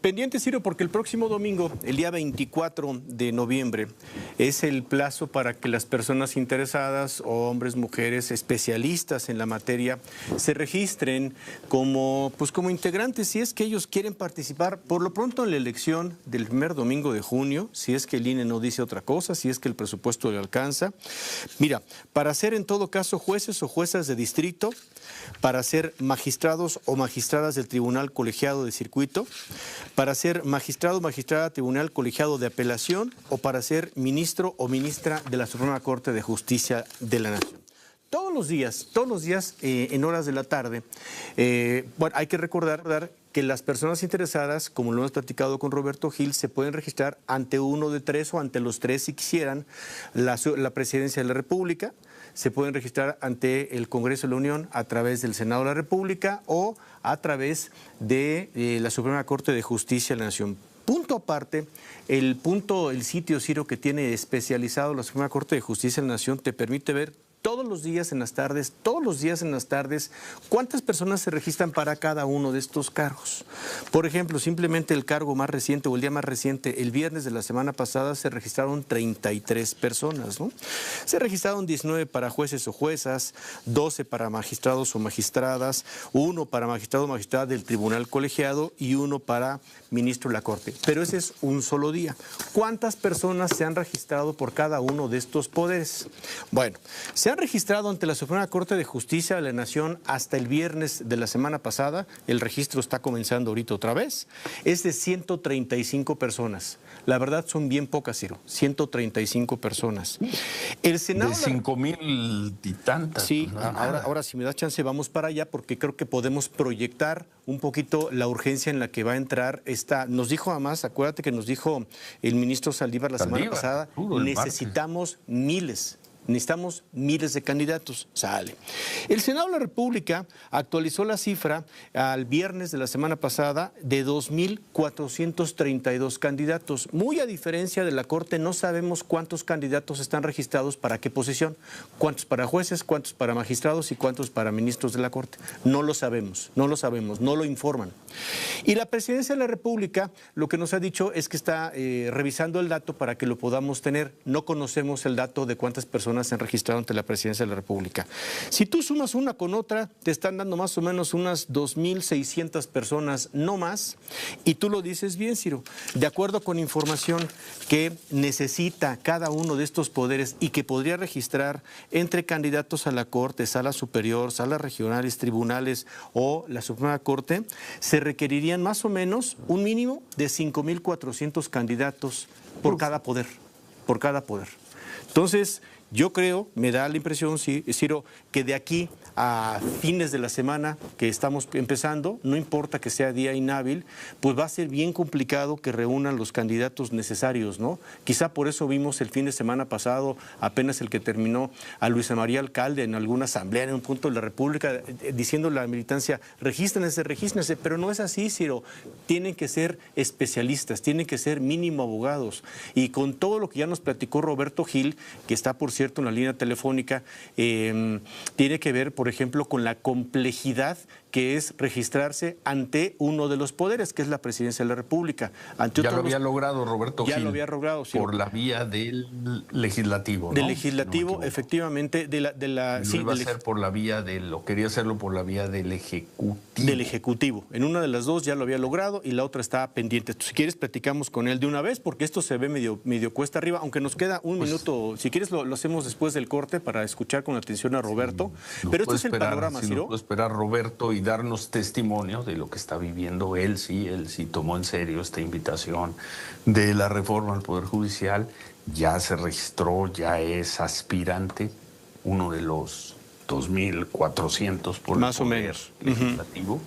pendiente, Ciro, porque el próximo domingo, el día 24 de noviembre, es el plazo para que las personas interesadas, hombres, mujeres, especialistas en la materia, se registren como integrantes, si es que ellos quieren participar, por lo pronto en la elección del primer domingo de junio, si es que el INE no dice otra cosa, si es que el presupuesto le alcanza. Mira, para ser en todo caso jueces o juezas de distrito, para ser magistrados o magistradas del Tribunal Colegiado de Circuito, para ser magistrado o magistrada del Tribunal Colegiado de Apelación o para ser ministro o ministra de la Suprema Corte de Justicia de la Nación. Todos los días, en horas de la tarde, hay que recordar que las personas interesadas, como lo hemos platicado con Roberto Gil, se pueden registrar ante uno de 3 o ante los 3 si quisieran la presidencia de la República. Se pueden registrar ante el Congreso de la Unión a través del Senado de la República o a través de la Suprema Corte de Justicia de la Nación. Punto aparte, el sitio, Ciro, que tiene especializado la Suprema Corte de Justicia de la Nación te permite ver todos los días en las tardes, cuántas personas se registran para cada uno de estos cargos. Por ejemplo, simplemente el cargo más reciente o el día más reciente, el viernes de la semana pasada se registraron 33 personas, ¿no? Se registraron 19 para jueces o juezas, 12 para magistrados o magistradas, 1 para magistrado o magistrada del Tribunal Colegiado y 1 para ministro de la Corte. Pero ese es un solo día. ¿Cuántas personas se han registrado por cada uno de estos poderes? Bueno, se han registrado ante la Suprema Corte de Justicia de la Nación hasta el viernes de la semana pasada, el registro está comenzando ahorita otra vez, es de 135 personas. La verdad son bien pocas, Ciro, 135 personas. El Senado... De 5,000 y tantas. Sí, no ahora si me das chance vamos para allá porque creo que podemos proyectar un poquito la urgencia en la que va a entrar esta... Nos dijo además, acuérdate que nos dijo el ministro Saldívar la semana pasada, necesitamos miles. Necesitamos miles de candidatos. Sale. El Senado de la República actualizó la cifra al viernes de la semana pasada de 2,432 candidatos. Muy a diferencia de la Corte, no sabemos cuántos candidatos están registrados para qué posición. Cuántos para jueces, cuántos para magistrados y cuántos para ministros de la Corte. No lo sabemos, no lo informan. Y la Presidencia de la República lo que nos ha dicho es que está revisando el dato para que lo podamos tener. No conocemos el dato de cuántas personas se han registrado ante la Presidencia de la República. Si tú sumas una con otra, te están dando más o menos unas 2,600 personas, no más, y tú lo dices bien, Ciro, de acuerdo con información que necesita cada uno de estos poderes y que podría registrar entre candidatos a la Corte, Sala Superior, salas regionales, tribunales o la Suprema Corte, se requerirían más o menos un mínimo de 5,400 candidatos por cada poder, Entonces, yo creo, me da la impresión, Ciro, que de aquí a fines de la semana que estamos empezando, no importa que sea día inhábil, pues va a ser bien complicado que reúnan los candidatos necesarios, ¿no? Quizá por eso vimos el fin de semana pasado, apenas el que terminó, a Luisa María Alcalde en alguna asamblea en un punto de la República, diciendo a la militancia, regístrense, pero no es así, Ciro. Tienen que ser especialistas, tienen que ser mínimo abogados. Y con todo lo que ya nos platicó Roberto Gil, que está, por cierto, en la línea telefónica, tiene que ver, por ejemplo, con la complejidad que es registrarse ante uno de los poderes, que es la Presidencia de la República. Ya lo había logrado Roberto Gil. Ya lo había logrado, sí. Por la vía del legislativo, ¿no? Del legislativo, no, efectivamente. Quería hacerlo por la vía del Ejecutivo. Del Ejecutivo. En una de las dos ya lo había logrado y la otra está pendiente. Si quieres, platicamos con él de una vez, porque esto se ve medio cuesta arriba, aunque nos queda un minuto. Si quieres, lo hacemos después del corte para escuchar con atención a Roberto. Pero este es el panorama, Ciro. Puedo esperar Roberto y darnos testimonio de lo que está viviendo él sí tomó en serio esta invitación de la reforma al Poder Judicial, ya se registró, ya es aspirante, uno de los 2,400 por más el o Poder menos Legislativo.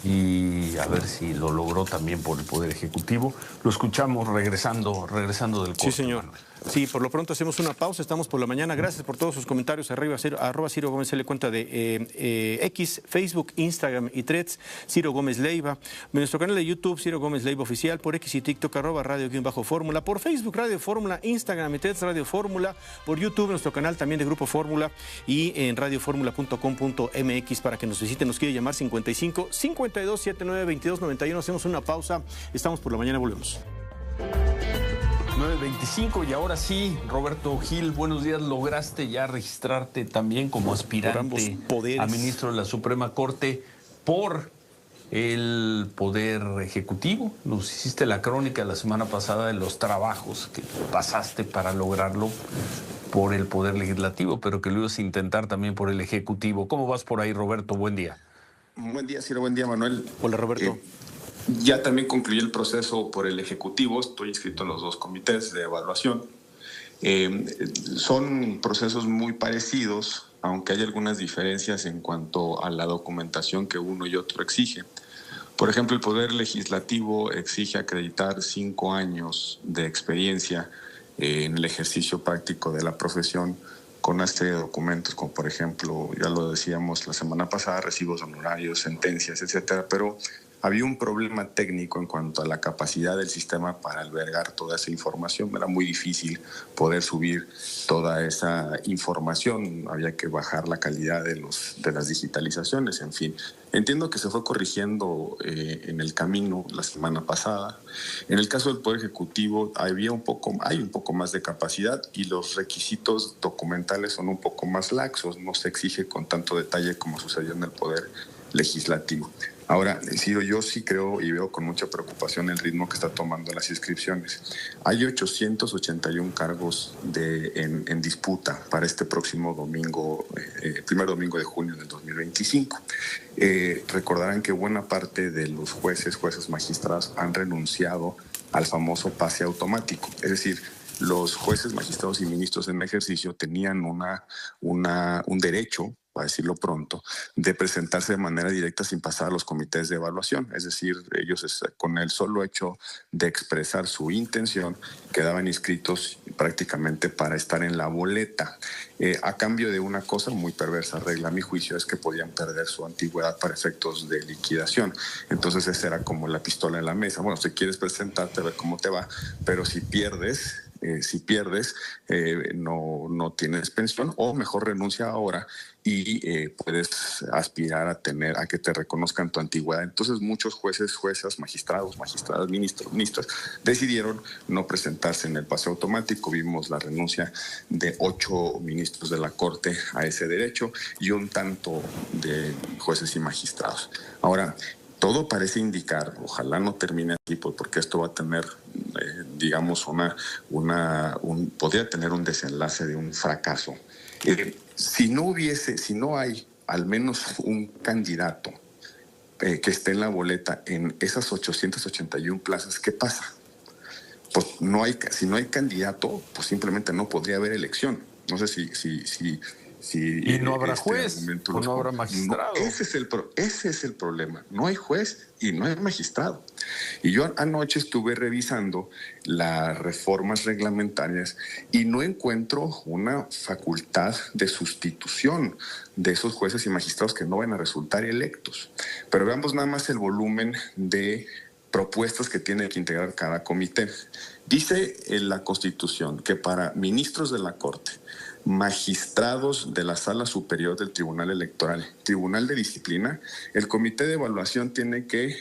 Y a ver si lo logró también por el Poder Ejecutivo. Lo escuchamos regresando del corte. Sí, señor. Manuel. Sí, por lo pronto hacemos una pausa, estamos por la mañana. Gracias por todos sus comentarios. @ Ciro Gómez L, cuenta de X, Facebook, Instagram y Threads, Ciro Gómez Leiva. En nuestro canal de YouTube, Ciro Gómez Leiva Oficial, por X y TikTok, @Radio_Fórmula, por Facebook, Radio Fórmula, Instagram y Threads, Radio Fórmula, por YouTube, nuestro canal también de Grupo Fórmula y en radioformula.com.mx para que nos visiten. Nos quiere llamar 55 52 79 22 91. Hacemos una pausa. Estamos por la mañana, volvemos. 9:25 y ahora sí, Roberto Gil, buenos días. Lograste ya registrarte también como aspirante a ministro de la Suprema Corte por el Poder Ejecutivo. Nos hiciste la crónica la semana pasada de los trabajos que pasaste para lograrlo por el Poder Legislativo, pero que lo ibas a intentar también por el Ejecutivo. ¿Cómo vas por ahí, Roberto? Buen día. Buen día, Ciro. Buen día, Manuel. Hola, Roberto. Ya también concluí el proceso por el Ejecutivo. Estoy inscrito en los dos comités de evaluación. Son procesos muy parecidos, aunque hay algunas diferencias en cuanto a la documentación que uno y otro exige. Por ejemplo, el Poder Legislativo exige acreditar 5 años de experiencia en el ejercicio práctico de la profesión con una serie de documentos, como por ejemplo, ya lo decíamos la semana pasada, recibos honorarios, sentencias, etcétera, pero había un problema técnico en cuanto a la capacidad del sistema para albergar toda esa información. Era muy difícil poder subir toda esa información. Había que bajar la calidad de las digitalizaciones, en fin. Entiendo que se fue corrigiendo en el camino la semana pasada. En el caso del Poder Ejecutivo hay un poco más de capacidad y los requisitos documentales son un poco más laxos. No se exige con tanto detalle como sucedió en el Poder Legislativo. Ahora, Ciro, yo sí creo y veo con mucha preocupación el ritmo que está tomando las inscripciones. Hay 881 cargos en disputa para este próximo domingo, primer domingo de junio del 2025. Recordarán que buena parte de los jueces magistrados han renunciado al famoso pase automático. Es decir, los jueces, magistrados y ministros en ejercicio tenían un derecho, para decirlo pronto, de presentarse de manera directa sin pasar a los comités de evaluación. Es decir, ellos con el solo hecho de expresar su intención quedaban inscritos prácticamente para estar en la boleta, a cambio de una cosa muy perversa regla, a mi juicio, es que podían perder su antigüedad para efectos de liquidación. Entonces esa era como la pistola en la mesa. Bueno, si quieres presentarte, a ver cómo te va, pero si pierdes, no tienes pensión, o mejor renuncia ahora y puedes aspirar a que te reconozcan tu antigüedad. Entonces muchos jueces, juezas, magistradas, ministros decidieron no presentarse en el pase automático. Vimos la renuncia de 8 ministros de la Corte a ese derecho y un tanto de jueces y magistrados. Ahora, todo parece indicar, ojalá no termine así, porque esto va a tener, digamos, podría tener un desenlace de un fracaso. Si no hay al menos un candidato que esté en la boleta en esas 881 plazas, ¿qué pasa? Pues si no hay candidato, pues simplemente no podría haber elección. No sé si y no habrá juez, o no habrá magistrado. No, ese es el problema. No hay juez y no hay magistrado. Y yo anoche estuve revisando las reformas reglamentarias y no encuentro una facultad de sustitución de esos jueces y magistrados que no van a resultar electos. Pero veamos nada más el volumen de propuestas que tiene que integrar cada comité. Dice en la Constitución que para ministros de la Corte, magistrados de la Sala Superior del Tribunal Electoral, Tribunal de Disciplina, el comité de evaluación tiene que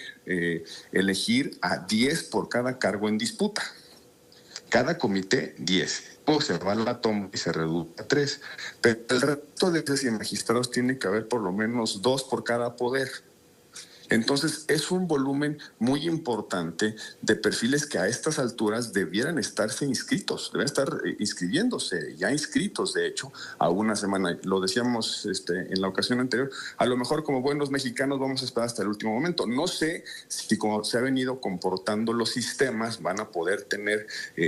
elegir a 10 por cada cargo en disputa. Cada comité, 10. Pues se va la toma y se reduce a 3. Pero el resto de jueces y magistrados tiene que haber por lo menos 2 por cada poder. Entonces, es un volumen muy importante de perfiles que a estas alturas debieran estarse inscritos, deben estar inscribiéndose, ya inscritos, de hecho, a una semana. Lo decíamos en la ocasión anterior, a lo mejor como buenos mexicanos vamos a esperar hasta el último momento. No sé si como se ha venido comportando los sistemas van a poder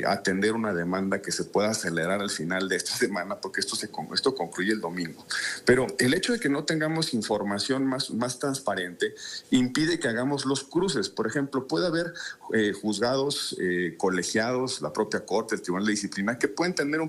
atender una demanda que se pueda acelerar al final de esta semana, porque esto concluye el domingo. Pero el hecho de que no tengamos información más transparente impide que hagamos los cruces. Por ejemplo, puede haber juzgados colegiados, la propia Corte, el Tribunal de Disciplina, que pueden tener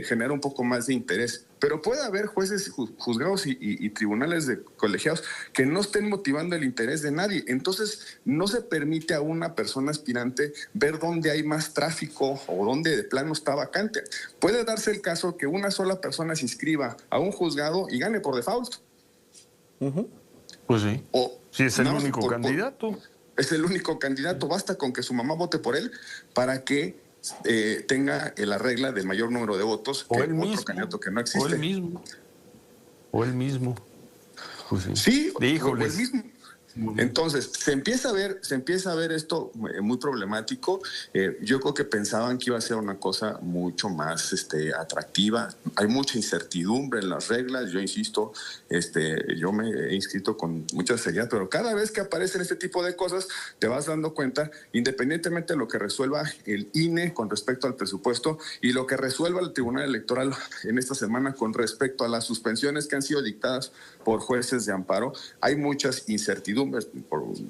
generar un poco más de interés. Pero puede haber jueces, juzgados y tribunales de colegiados que no estén motivando el interés de nadie. Entonces, no se permite a una persona aspirante ver dónde hay más tráfico o dónde de plano está vacante. Puede darse el caso que una sola persona se inscriba a un juzgado y gane por default. Pues sí. Si es el único candidato. Es el único candidato. Basta con que su mamá vote por él para que tenga la regla del mayor número de votos que otro candidato que no existe. O él mismo. Pues sí. Sí, Híjole. o él mismo. Entonces, se empieza a ver esto muy problemático. Yo creo que pensaban que iba a ser una cosa mucho más atractiva. Hay mucha incertidumbre en las reglas. Yo insisto, yo me he inscrito con mucha seriedad, pero cada vez que aparecen este tipo de cosas, te vas dando cuenta, independientemente de lo que resuelva el INE con respecto al presupuesto y lo que resuelva el Tribunal Electoral en esta semana con respecto a las suspensiones que han sido dictadas por jueces de amparo, hay muchas incertidumbres.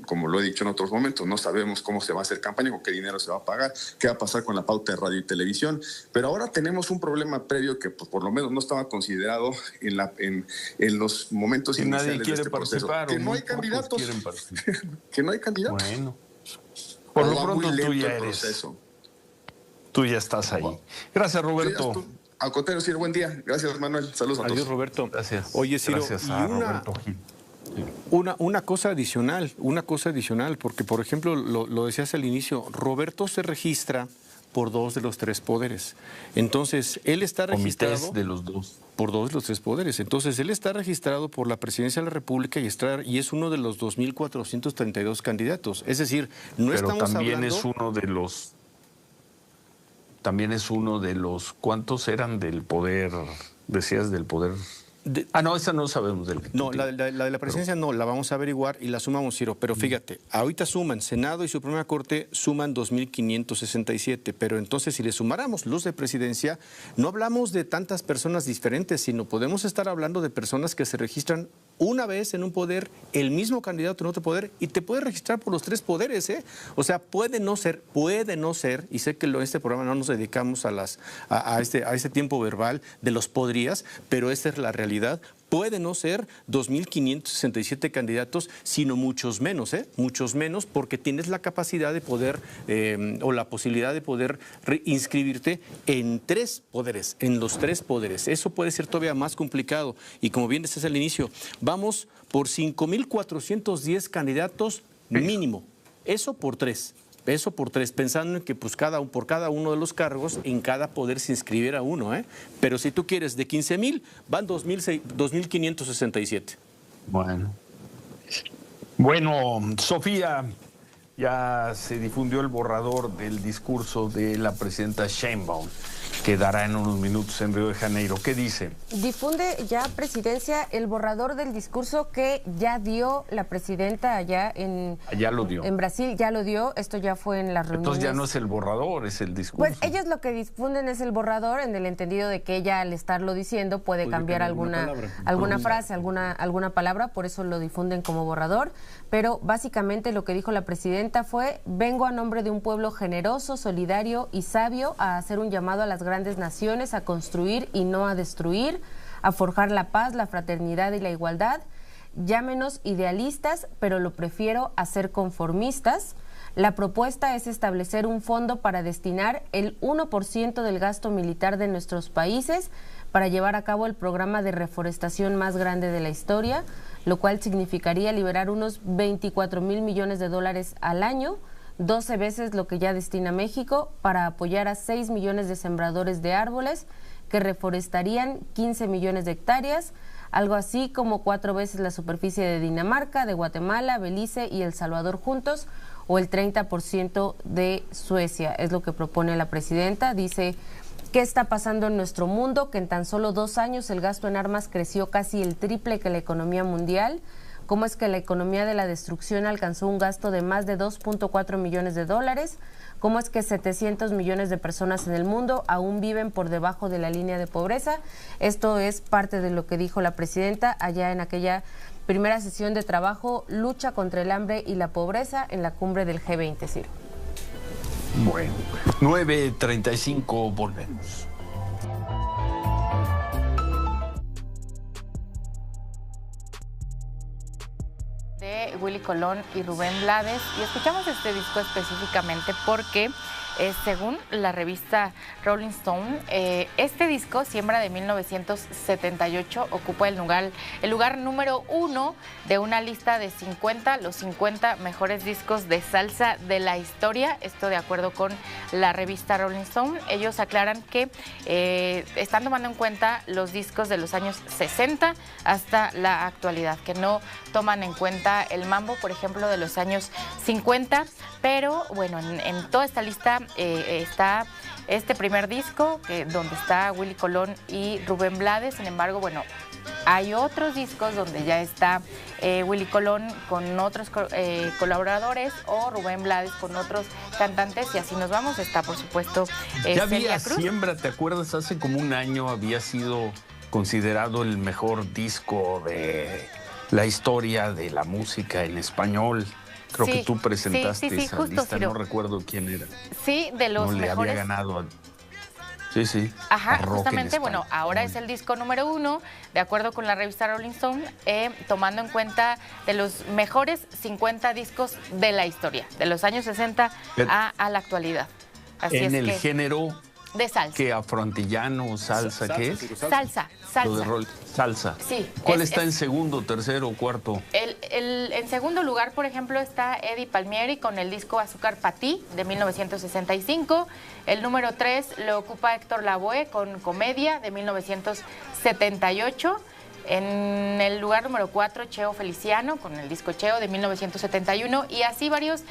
Como lo he dicho en otros momentos, no sabemos cómo se va a hacer campaña, con qué dinero se va a pagar, qué va a pasar con la pauta de radio y televisión. Pero ahora tenemos un problema previo que por lo menos no estaba considerado en los momentos iniciales de este proceso. Que no hay candidatos. Que no hay candidatos. Bueno, por lo pronto tú ya estás ahí. Gracias, Roberto. Al contrario, Ciro, buen día. Gracias, Manuel. Saludos a todos. Adiós, Roberto. Gracias. Oye, Ciro, gracias a Roberto Gil. Una cosa adicional, porque por ejemplo, lo decías al inicio, Roberto se registra por 2 de los 3 poderes. Entonces, él está registrado... Comités de los 2. Por 2 de los 3 poderes. Entonces, él está registrado por la Presidencia de la República y es uno de los 2.432 candidatos. Es decir, no Pero estamos también hablando... es uno de los... También es uno de los... ¿Cuántos eran del poder? Decías del poder... no, esa no sabemos del... No, la de la presidencia no, la vamos a averiguar y la sumamos, Ciro. Pero fíjate, ahorita suman, Senado y Suprema Corte suman 2.567, pero entonces si le sumáramos los de presidencia, no hablamos de tantas personas diferentes, sino podemos estar hablando de personas que se registran una vez en un poder, el mismo candidato en otro poder, y te puede registrar por los 3 poderes, ¿eh? O sea, puede no ser, y sé que en este programa no nos dedicamos a este tiempo verbal de los podrías, pero esta es la realidad. Puede no ser 2.567 candidatos, sino muchos menos, muchos menos, porque tienes la capacidad de poder o la posibilidad de poder inscribirte en 3 poderes, en los 3 poderes. Eso puede ser todavía más complicado. Y como bien decías al inicio, vamos por 5.410 candidatos mínimo. Eso por 3. Eso por 3, pensando en que pues por cada uno de los cargos, en cada poder se inscribiera uno, ¿eh? Pero si tú quieres de 15,000, van 2.567. Bueno, Sofía, ya se difundió el borrador del discurso de la presidenta Sheinbaum, que dará en unos minutos en Río de Janeiro. ¿Qué dice? Difunde ya, Presidencia, el borrador del discurso que ya dio la presidenta allá en... Ya lo dio. En Brasil, ya lo dio. Esto ya fue en las reuniones. Entonces ya no es el borrador, es el discurso. Pues ellos lo que difunden es el borrador, en el entendido de que ella, al estarlo diciendo, puede cambiar alguna frase, alguna palabra, por eso lo difunden como borrador. Pero básicamente lo que dijo la presidenta fue: vengo a nombre de un pueblo generoso, solidario y sabio a hacer un llamado a las grandes naciones a construir y no a destruir, a forjar la paz, la fraternidad y la igualdad. Llámenos idealistas, pero lo prefiero a ser conformistas. La propuesta es establecer un fondo para destinar el 1% del gasto militar de nuestros países para llevar a cabo el programa de reforestación más grande de la historia, lo cual significaría liberar unos 24,000 millones de dólares al año, 12 veces lo que ya destina México, para apoyar a 6 millones de sembradores de árboles que reforestarían 15 millones de hectáreas, algo así como 4 veces la superficie de Dinamarca, de Guatemala, Belice y El Salvador juntos, o el 30% de Suecia. Es lo que propone la presidenta. Dice: ¿qué está pasando en nuestro mundo? Que en tan solo 2 años el gasto en armas creció casi el triple que la economía mundial. ¿Cómo es que la economía de la destrucción alcanzó un gasto de más de 2.4 millones de dólares? ¿Cómo es que 700 millones de personas en el mundo aún viven por debajo de la línea de pobreza? Esto es parte de lo que dijo la presidenta allá en aquella primera sesión de trabajo, lucha contra el hambre y la pobreza, en la cumbre del G20, Ciro. Bueno, 9:35, volvemos. De Willy Colón y Rubén Blades, y escuchamos este disco específicamente porque según la revista Rolling Stone, este disco, Siembra de 1978, ocupa el lugar número 1 de una lista de los 50 mejores discos de salsa de la historia. Esto de acuerdo con la revista Rolling Stone. Ellos aclaran que están tomando en cuenta los discos de los años 60 hasta la actualidad, que no toman en cuenta el mambo, por ejemplo, de los años 50, pero bueno, en toda esta lista está este primer disco, donde está Willy Colón y Rubén Blades. Sin embargo, bueno, hay otros discos donde ya está Willy Colón con otros colaboradores, o Rubén Blades con otros cantantes, y así nos vamos. Está, por supuesto, ya había Celia Cruz. Siembra, ¿te acuerdas? Hace como un año había sido considerado el mejor disco de la historia de la música en español. Creo que tú presentaste esa justo, lista, Ciro. no recuerdo quién era. Sí, de los no, mejores. Le había ganado. Sí. Ajá, justamente, bueno, ahora es el disco número 1, de acuerdo con la revista Rolling Stone, tomando en cuenta de los mejores 50 discos de la historia, de los años 60 a la actualidad. Así en es el que... género De salsa. ¿Qué? ¿Afroantillano, salsa, qué es? Salsa. Lo de salsa. Sí. ¿Cuál está en segundo, tercero o cuarto? En segundo lugar, por ejemplo, está Eddie Palmieri con el disco Azúcar Pa' Ti de 1965. El número 3 lo ocupa Héctor Lavoe con Comedia de 1978. En el lugar número 4, Cheo Feliciano con el disco Cheo de 1971. Y así varios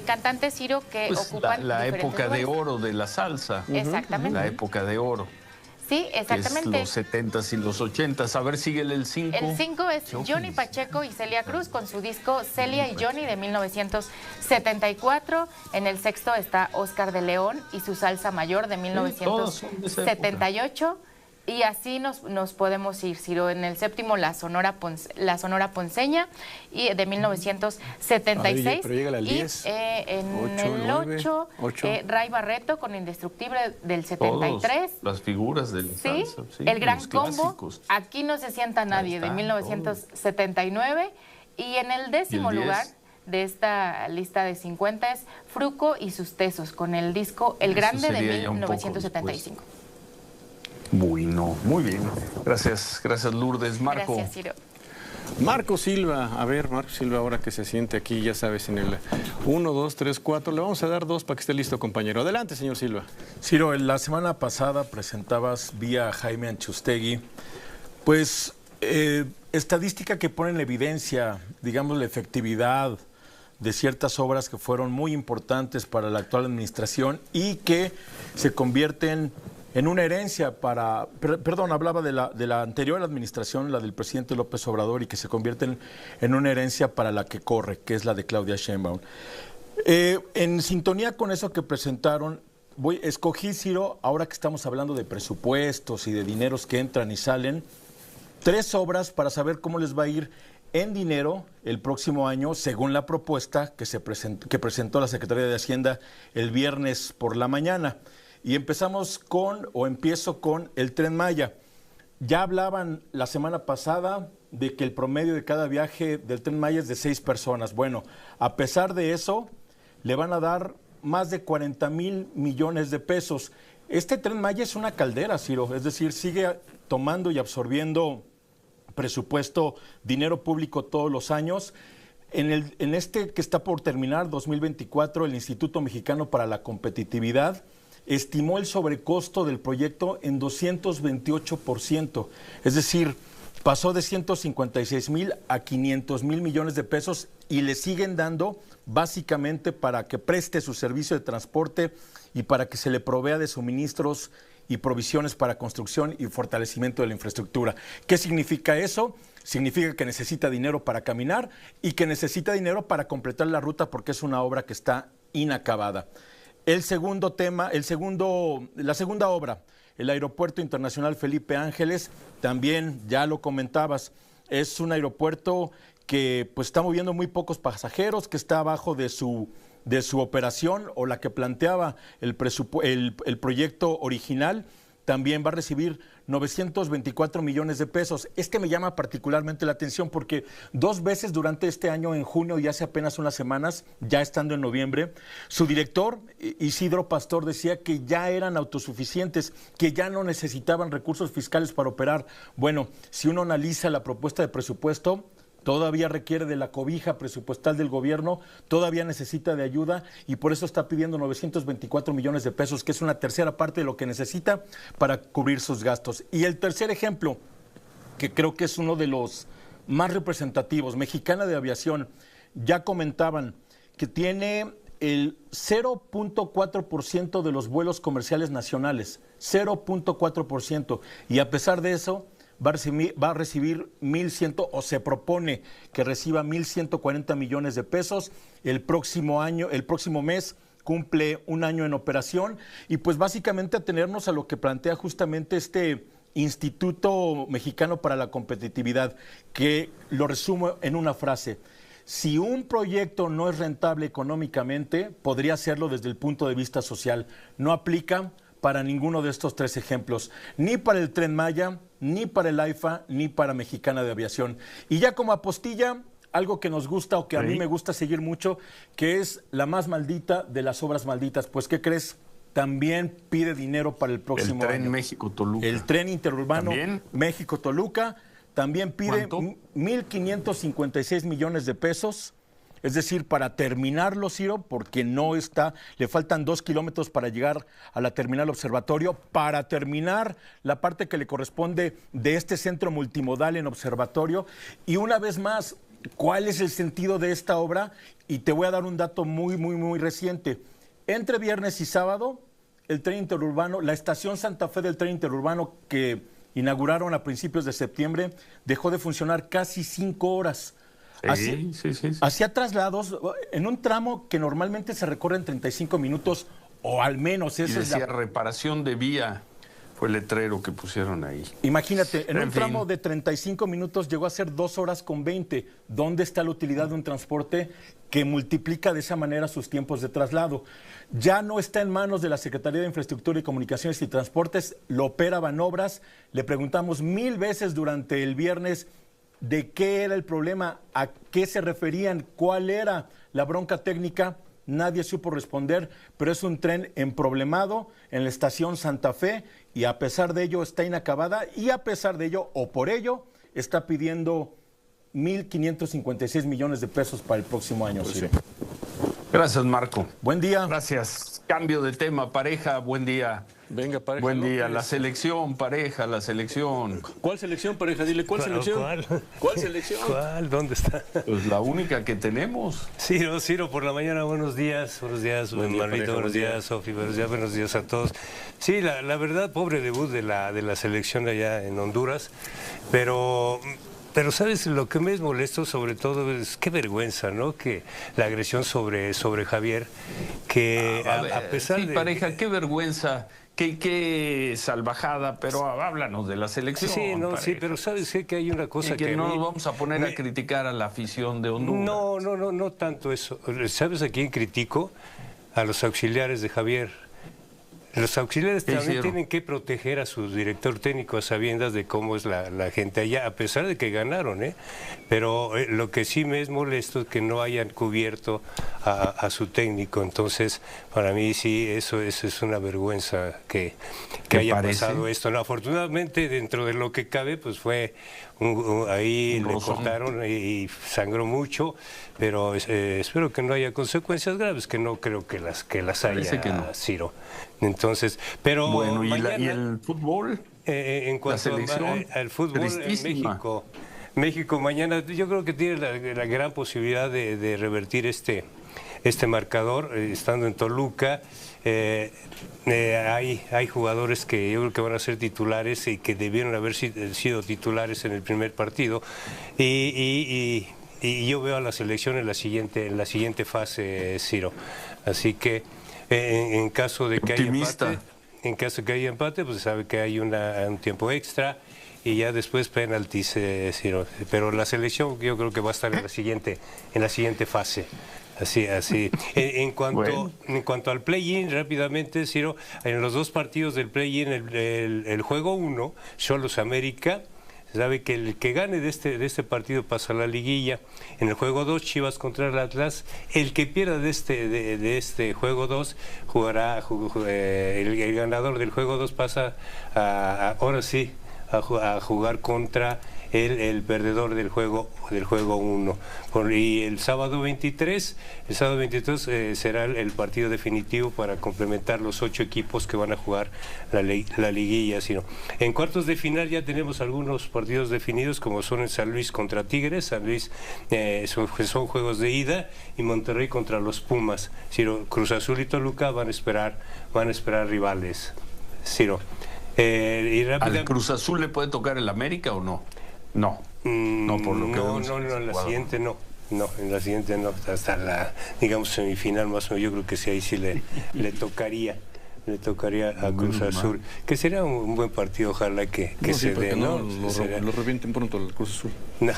cantantes, Ciro, que pues ocupan la diferentes época lugares. de oro de la salsa. Exactamente. La época de oro. Sí, exactamente. Es los 70s y los 80s. A ver, síguele el 5. El 5 es Johnny Pacheco y Celia Cruz con su disco Celia y Johnny de 1974. En el sexto está Oscar de León y su Salsa Mayor de 1978. Y así nos podemos ir, Ciro. En el séptimo, la Sonora Ponceña y de 1976. Pero llega al 10. En el 8, Ray Barreto con Indestructible del 73. Todos, las figuras del salsa. Sí, el Gran Combo, Aquí no se sienta nadie, de 1979. Y en el décimo lugar de esta lista de 50 es Fruco y sus Tesos, con el disco El Grande de 1975. Bueno, muy bien. Gracias Lourdes. Marco. Gracias, Ciro. Marco Silva, a ver, Marco Silva, ahora que se siente aquí, ya sabes, en el 1, 2, 3, 4, le vamos a dar 2 para que esté listo, compañero. Adelante, señor Silva. Ciro, la semana pasada presentabas vía Jaime Anchustegui, pues, estadística que pone en evidencia, digamos, la efectividad de ciertas obras que fueron muy importantes para la actual administración y que se convierten en una herencia para, perdón, hablaba de la anterior administración, la del presidente López Obrador, y que se convierten en una herencia para la que corre, que es la de Claudia Sheinbaum. En sintonía con eso que presentaron, escogí, Ciro, ahora que estamos hablando de presupuestos y de dineros que entran y salen, 3 obras para saber cómo les va a ir en dinero el próximo año, según la propuesta que presentó la Secretaría de Hacienda el viernes por la mañana. Y empiezo con el Tren Maya. Ya hablaban la semana pasada de que el promedio de cada viaje del Tren Maya es de 6 personas. Bueno, a pesar de eso, le van a dar más de 40,000 millones de pesos. Este Tren Maya es una caldera, Ciro, es decir, sigue tomando y absorbiendo presupuesto, dinero público todos los años. En este que está por terminar, 2024, el Instituto Mexicano para la Competitividad estimó el sobrecosto del proyecto en 228%, es decir, pasó de 156,000 a 500,000 millones de pesos y le siguen dando básicamente para que preste su servicio de transporte y para que se le provea de suministros y provisiones para construcción y fortalecimiento de la infraestructura. ¿Qué significa eso? Significa que necesita dinero para caminar y que necesita dinero para completar la ruta porque es una obra que está inacabada. La segunda obra, el Aeropuerto Internacional Felipe Ángeles, también ya lo comentabas, es un aeropuerto que pues está moviendo muy pocos pasajeros, que está abajo de su operación o la que planteaba el proyecto original. También va a recibir 924 millones de pesos. Me llama particularmente la atención porque 2 veces durante este año, en junio y hace apenas unas semanas, ya estando en noviembre, su director, Isidro Pastor, decía que ya eran autosuficientes, que ya no necesitaban recursos fiscales para operar. Bueno, si uno analiza la propuesta de presupuesto, todavía requiere de la cobija presupuestal del gobierno, todavía necesita de ayuda y por eso está pidiendo 924 millones de pesos, que es una tercera parte de lo que necesita para cubrir sus gastos. Y el tercer ejemplo, que creo que es uno de los más representativos, Mexicana de Aviación, ya comentaban que tiene el 0.4% de los vuelos comerciales nacionales, 0.4%, y a pesar de eso va a recibir 1,100, o se propone que reciba 1,140 millones de pesos. El próximo mes cumple un año en operación y pues básicamente atenernos a lo que plantea justamente este Instituto Mexicano para la Competitividad, que lo resumo en una frase: si un proyecto no es rentable económicamente, podría serlo desde el punto de vista social. No aplica para ninguno de estos 3 ejemplos, ni para el Tren Maya, ni para el AIFA, ni para Mexicana de Aviación. Y ya como apostilla, algo que nos gusta o que a mí me gusta seguir mucho, que es la más maldita de las obras malditas. Pues, ¿qué crees? también pide dinero para el próximo año. El tren México-Toluca. El tren interurbano ¿También? México-Toluca también pide ¿Cuánto? 1.556 millones de pesos. Es decir, para terminarlo, Ciro, porque no está, le faltan 2 kilómetros para llegar a la terminal observatorio, para terminar la parte que le corresponde de este centro multimodal en observatorio. Y una vez más, ¿cuál es el sentido de esta obra? Y te voy a dar un dato muy reciente. Entre viernes y sábado, el tren interurbano, la estación Santa Fe del tren interurbano que inauguraron a principios de septiembre, dejó de funcionar casi 5 horas. Sí. Hacía traslados en un tramo que normalmente se recorre en 35 minutos o al menos. Y Esa decía reparación de vía, fue el letrero que pusieron ahí. Imagínate, en un fin. tramo de 35 minutos llegó a ser 2 horas con 20. ¿Dónde está la utilidad de un transporte que multiplica de esa manera sus tiempos de traslado? Ya no está en manos de la Secretaría de Infraestructura y Comunicaciones y Transportes, lo opera Banobras. Le preguntamos 1000 veces durante el viernes de qué era el problema, a qué se referían, cuál era la bronca técnica. Nadie supo responder, pero es un tren emproblemado en la estación Santa Fe y a pesar de ello está inacabada y a pesar de ello o por ello está pidiendo 1.556 millones de pesos para el próximo año. Pues sí. Gracias, Marco. Buen día. Gracias. Cambio de tema, pareja, buen día. Venga, pareja. Buen día. López. La selección, pareja, la selección. ¿Cuál selección, pareja? Dile, ¿cuál selección? ¿Cuál selección? ¿Cuál? ¿Dónde está? Pues la única que tenemos. Ciro, por la mañana, buenos días, Manolito, buenos días, Sofi, buenos días a todos. Sí, la verdad, pobre debut de la selección allá en Honduras, pero ¿sabes? Lo que me es molesto sobre todo es qué vergüenza, ¿no? Que la agresión sobre Javier, que a pesar de... pareja, qué vergüenza. Qué salvajada, pero háblanos de la selección. Sí, no, pareja. sí, pero sabes que hay una cosa que no a mí nos vamos a poner a criticar a la afición de Honduras. No tanto eso. ¿Sabes a quién critico? A los auxiliares de Javier. Los auxiliares también tienen que proteger a su director técnico a sabiendas de cómo es la gente allá, a pesar de que ganaron, ¿eh? Pero lo que sí me es molesto es que no hayan cubierto a su técnico. Entonces, para mí sí, eso es una vergüenza que haya pasado esto. No, afortunadamente, dentro de lo que cabe, pues fue ahí le cortaron y sangró mucho, pero espero que no haya consecuencias graves, que no creo que las haya, que no. Ciro. Entonces, pero bueno, mañana, ¿y el fútbol? En cuanto al fútbol en México mañana yo creo que tiene la gran posibilidad de revertir este marcador, estando en Toluca. Hay jugadores que yo creo que van a ser titulares y que debieron haber sido titulares en el primer partido y yo veo a la selección en la siguiente fase, Ciro. Así que en caso de que haya empate, pues sabe que hay un tiempo extra y ya después penaltis, Ciro. Pero la selección yo creo que va a estar en la siguiente fase. Así. En cuanto al play-in, rápidamente, Ciro, en los 2 partidos del play-in, el juego 1, Xolos América, sabe que el que gane de este partido pasa a la liguilla. En el juego 2, Chivas contra el Atlas. El que pierda de este juego 2 jugará, el ganador del juego 2 pasa ahora sí a jugar contra el perdedor del juego 1. Y el sábado 23 será el partido definitivo para complementar los 8 equipos que van a jugar la liguilla. Sino en cuartos de final ya tenemos algunos partidos definidos, como son el San Luis contra Tigres. San Luis son juegos de ida, y Monterrey contra los Pumas. Ciro, Cruz Azul y Toluca van a esperar rivales. Ciro. ¿Al Cruz Azul le puede tocar el América o no? No, por lo que vemos. No, en la siguiente no. No, en la siguiente no, hasta la, digamos, semifinal más o menos. Yo creo que sí, ahí sí le tocaría a Cruz Azul, que sería un buen partido, ojalá que se dé, ¿no? Lo revienten pronto el Cruz Azul. No,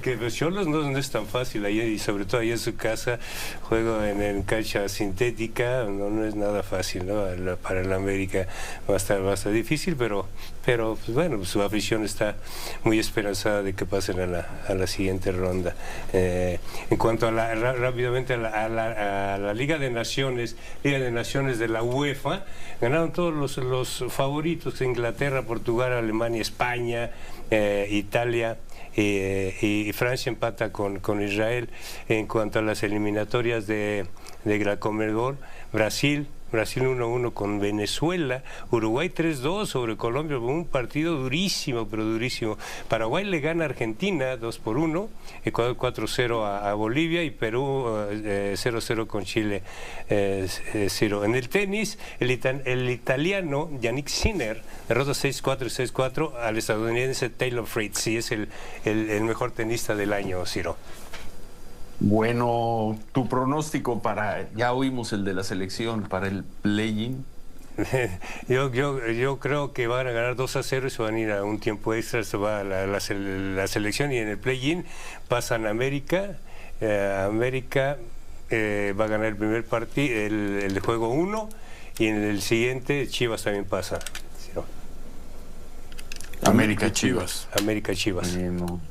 que los Xolos no es tan fácil ahí, y sobre todo ahí en su casa, juego en cancha sintética, no es nada fácil, ¿no? Para el América va a estar difícil, pero pues bueno, su afición está muy esperanzada de que pasen a la siguiente ronda. En cuanto rápidamente a la Liga de Naciones, Liga de Naciones de la UEFA. Ganaron todos los favoritos, Inglaterra, Portugal, Alemania, España, Italia. Y Francia empata con Israel. En cuanto a las eliminatorias de la Conmebol, Brasil 1-1 con Venezuela, Uruguay 3-2 sobre Colombia, un partido durísimo, pero durísimo. Paraguay le gana a Argentina 2-1, Ecuador 4-0 a Bolivia y Perú 0-0 con Chile 0. En el tenis, el italiano Yannick Sinner derrota 6-4 y 6-4 al estadounidense Taylor Fritz, y es el mejor tenista del año, Ciro. Bueno, tu pronóstico ya oímos el de la selección, para el play-in. Yo creo que van a ganar 2-0 y se van a ir a un tiempo extra, se va la selección, y en el play-in pasan América. América va a ganar el primer partido, el juego 1, y en el siguiente Chivas también pasa. ¿Sí, no? América Chivas. América Chivas. Bueno,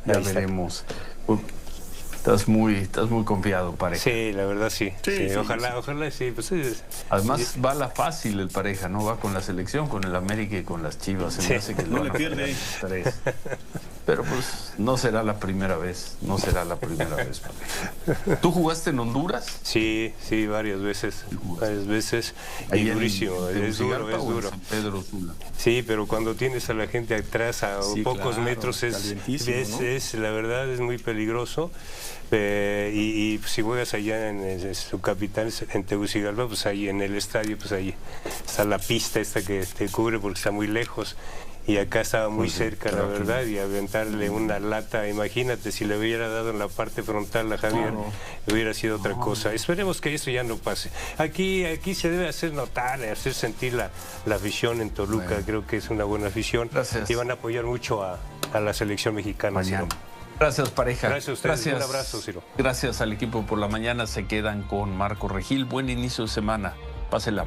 ya veremos. Estás muy confiado, Pareja. Sí, la verdad sí. Sí. Ojalá sí. Pues, además va la fácil el Pareja, ¿no? Va con la selección, con el América y con las Chivas. Se me hace que no le pierde. Pero pues no será la primera vez. No será la primera vez, Pareja. ¿Tú jugaste en Honduras? Sí, varias veces. Y durísimo. Es duro. San Pedro Sula. Sí, pero cuando tienes a la gente atrás a pocos metros la verdad es muy peligroso. Y si juegas allá en su capital, en Tegucigalpa, pues ahí en el estadio, pues ahí está la pista esta que te cubre porque está muy lejos. Y acá estaba muy cerca, la verdad, y aventarle una lata, imagínate, si le hubiera dado en la parte frontal a Javier, hubiera sido otra cosa. Esperemos que eso ya no pase. Aquí se debe hacer notar, hacer sentir la afición en Toluca. Creo que es una buena afición. Gracias. Y van a apoyar mucho a la selección mexicana. Ciro. Gracias, Pareja. Gracias a ustedes. Un abrazo, Ciro. Gracias al equipo por la mañana. Se quedan con Marco Regil. Buen inicio de semana. Pásela.